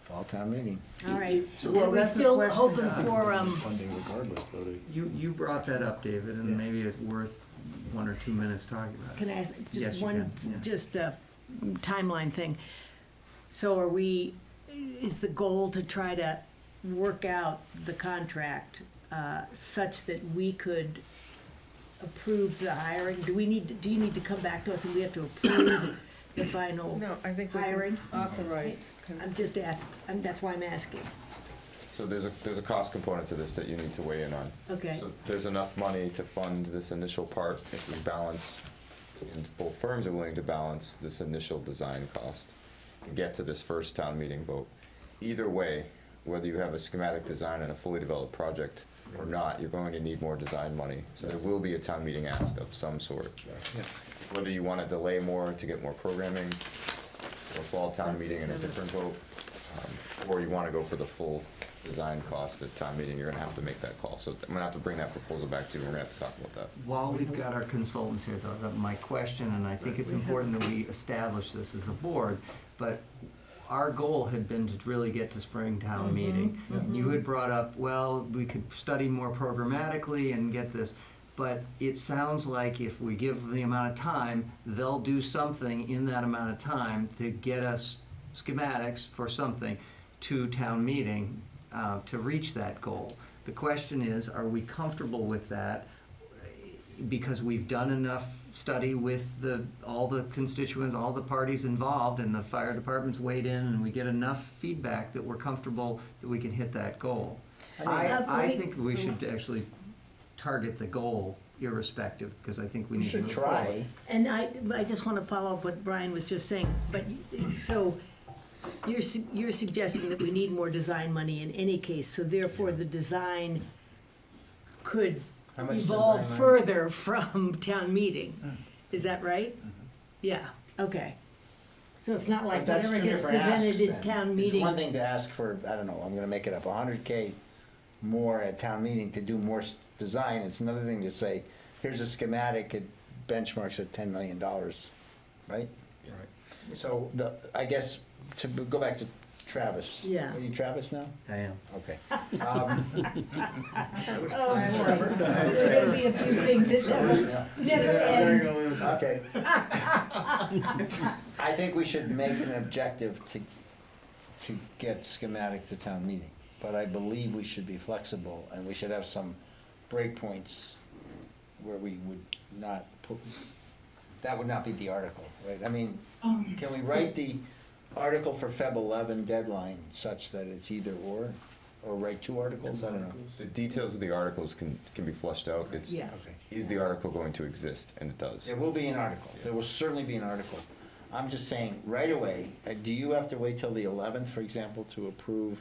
Fall town meeting. all right. Well, We're that's the still question. hoping for, Funding regardless, though. You brought that up, David, and Yeah. maybe it's worth 1 or 2 minutes talking about it. can I ask Yes, just you one, can, yeah. just a timeline thing? So is the goal to try to work out the contract such that we could approve the hiring? Do you need to come back to us and we have to approve the final No, I think we hiring? can authorize. I'm just asking, that's why I'm asking. So there's a cost component to this that you need to weigh in on. Okay. So there's enough money to fund this initial part if we balance, and both firms are willing to balance this initial design cost to get to this first town meeting vote. Either way, whether you have a schematic design and a fully developed project or not, you're going to need more design money. So there will be a town meeting ask of some sort. Whether you want to delay more to get more programming, or fall town meeting and a different vote, or you want to go for the full design cost at town meeting, you're going to have to make that call. So I'm going to have to bring that proposal back to you, and we're going to have to talk about that. While we've got our consultants here, though, my question, and I think it's important that we establish this as a board, but our goal had been to really get to spring town meeting. You had brought up, well, we could study more programmatically and get this, but it sounds like if we give the amount of time, they'll do something in that amount of time to get us schematics for something to town meeting to reach that goal. The question is, are we comfortable with that? Because we've done enough study with all the constituents, all the parties involved, and the fire department's weighed in, and we get enough feedback that we're comfortable that we can hit that goal. I think we should actually target the goal irrespective, because I think we need to move forward. And I just want to follow up what Brian was just saying, but, so, you're suggesting that we need more design money in any case, so therefore the design could How much evolve design money? further from town meeting. Is that right? Yeah, okay. So it's not like But that's whatever two gets different asks presented then. at town It's meeting. one thing to ask for, I don't know, I'm gonna make it up, 100K more at town meeting to do more design. It's another thing to say, here's a schematic, it benchmarks at $10 million, right? Right. So I guess, to go back to Travis. Yeah. Are you Travis now? I am. Okay. Oh, boy. There are gonna be a few things that never end. Okay. I think we should make an objective to get schematic to town meeting, but I believe we should be flexible, and we should have some breakpoints where we would not put, that would not be the article, right? I mean, can we write article for Feb 11 deadline such that it's either or write two articles? I don't know. The details of the articles can be flushed out. It's, Yeah. Okay. is the article going to exist? And it does. There will be an article. There will certainly be an article. I'm just saying, right away, do you have to wait till the 11th, for example, to approve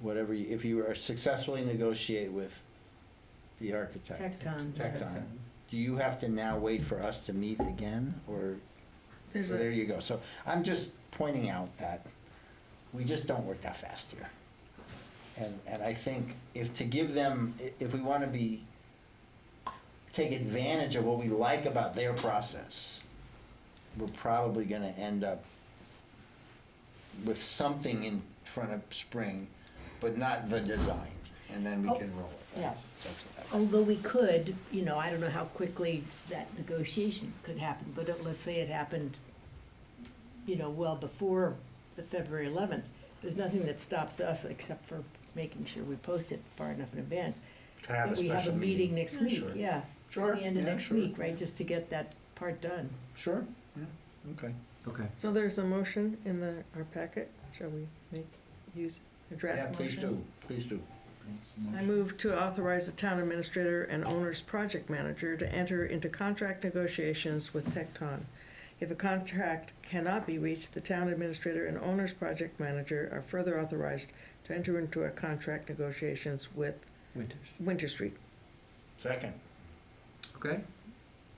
whatever, if you are successfully negotiate with the architect? Tecton. Do you have to now wait for us to meet again, or, so there you go. So I'm just pointing out that we just don't work that fast here. And I think if to give them, if we want to take advantage of what we like about their process, we're probably going to end up with something in front of spring, but not the design, and then we can roll it. Yeah. That's what Although we could, I don't know how quickly that negotiation could happen, but let's say it happened, well before the February 11th. There's nothing that stops us except for making sure we post it far enough in advance. To have a We have a special meeting meeting. next week, Sure. yeah. Sure, The end of yeah, next sure. week, right, just to get that part done. Sure, yeah, okay. Okay. So there's a motion in our packet. Shall we use a draft Yeah, motion? please do. I move to authorize the town administrator and owner's project manager to enter into contract negotiations with Tecton. If a contract cannot be reached, the town administrator and owner's project manager are further authorized to enter into a contract negotiations with Winter Street. Second. Okay.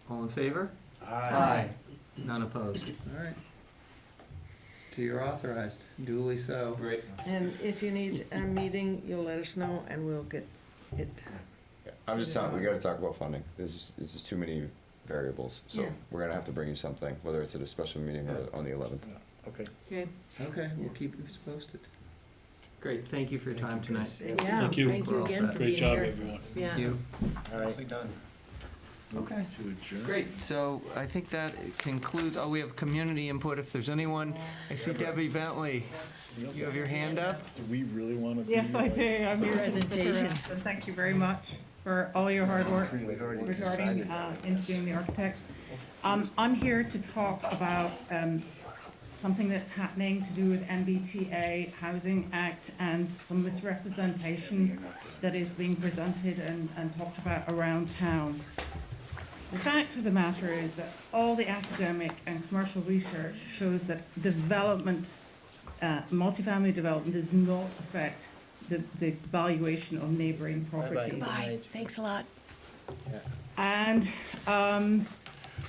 All in favor? Aye. None opposed. All right. So you're authorized, duly so. Great. And if you need a meeting, you'll let us know and we'll get it. I'm just telling, we gotta talk about funding. This is too many variables. So Yeah. we're gonna have to bring you something, whether it's at a special meeting or on the 11th. Okay. Okay. Okay, we'll keep you posted. Great, thank you for your time tonight. Yeah, Thank you. thank We're you all again set. for Great being job, here. everyone. Yeah. Thank you. All right. Done. Okay. To adjourn. Great, so I think that concludes, we have community input. If there's anyone, I see Debbie Bentley. You have your hand up? Do we really want to be? Yes, I like- do. I'm here to Presentation. and thank you very much for all your hard work We've already regarding decided. interviewing the architects. I'm here to talk about something that's happening to do with MBTA Housing Act and some misrepresentation that is being presented and talked about around town. The fact of the matter is that all the academic and commercial research shows that development, multifamily development does not affect the valuation of neighboring properties. Bye, thanks a lot. And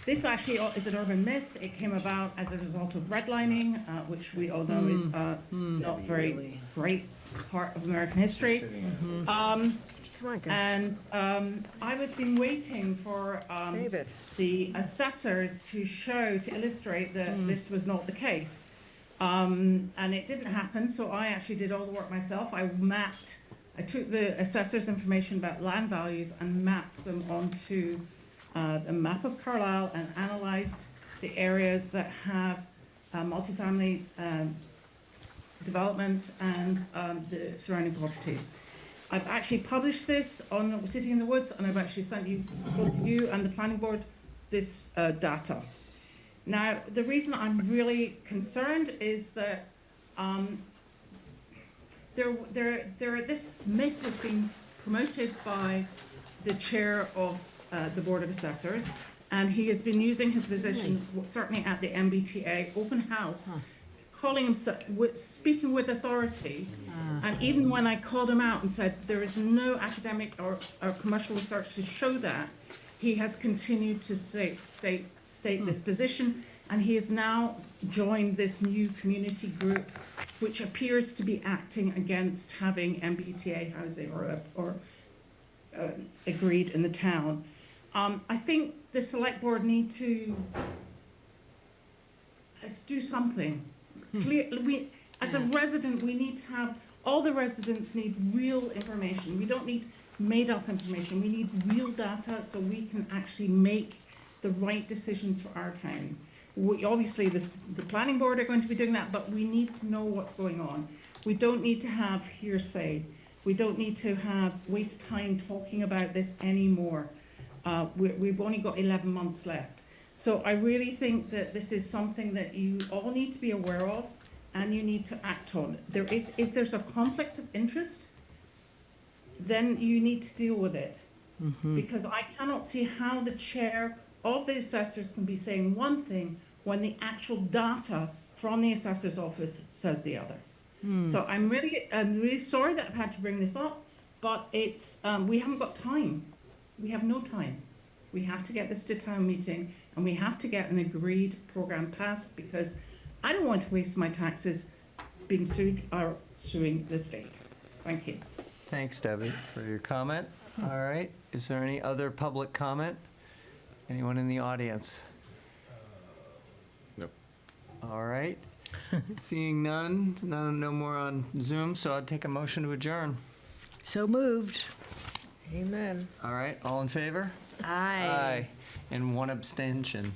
this actually is an urban myth. It came about as a result of redlining, which we all know is not very great part of American history. Come on, guys. And I was been waiting for David. the assessors to illustrate that this was not the case. And it didn't happen, so I actually did all the work myself. I took the assessor's information about land values and mapped them onto a map of Carlisle and analyzed the areas that have multifamily developments and the surrounding properties. I've actually published this on City in the Woods, and I've actually sent both you and the planning board this data. Now, the reason I'm really concerned is that this myth has been promoted by the chair of the Board of Assessors, and he has been using his position, certainly at the MBTA open house, calling himself, speaking with authority. And even when I called him out and said there is no academic or commercial research to show that, he has continued to state this position, and he has now joined this new community group, which appears to be acting against having MBTA housing or agreed in the town. I think the select board need to do something. As a resident, we need to have, all the residents need real information. We don't need made up information. We need real data so we can actually make the right decisions for our town. Obviously, the planning board are going to be doing that, but we need to know what's going on. We don't need to have hearsay. We don't need to waste time talking about this anymore. We've only got 11 months left. So I really think that this is something that you all need to be aware of and you need to act on. If there's a conflict of interest, then you need to deal with it. Because I cannot see how the chair of the assessors can be saying one thing when the actual data from the assessor's office says the other. So I'm really sorry that I've had to bring this up, but it's, we haven't got time. We have no time. We have to get this to town meeting and we have to get an agreed program passed because I don't want to waste my taxes being sued or suing the state. Thank you. Thanks, Debbie, for your comment. All right, is there any other public comment? Anyone in the audience? No. All right, seeing none, no more on Zoom, so I'd take a motion to adjourn. So moved. Amen. All right, all in favor? Aye. Aye, and one abstention.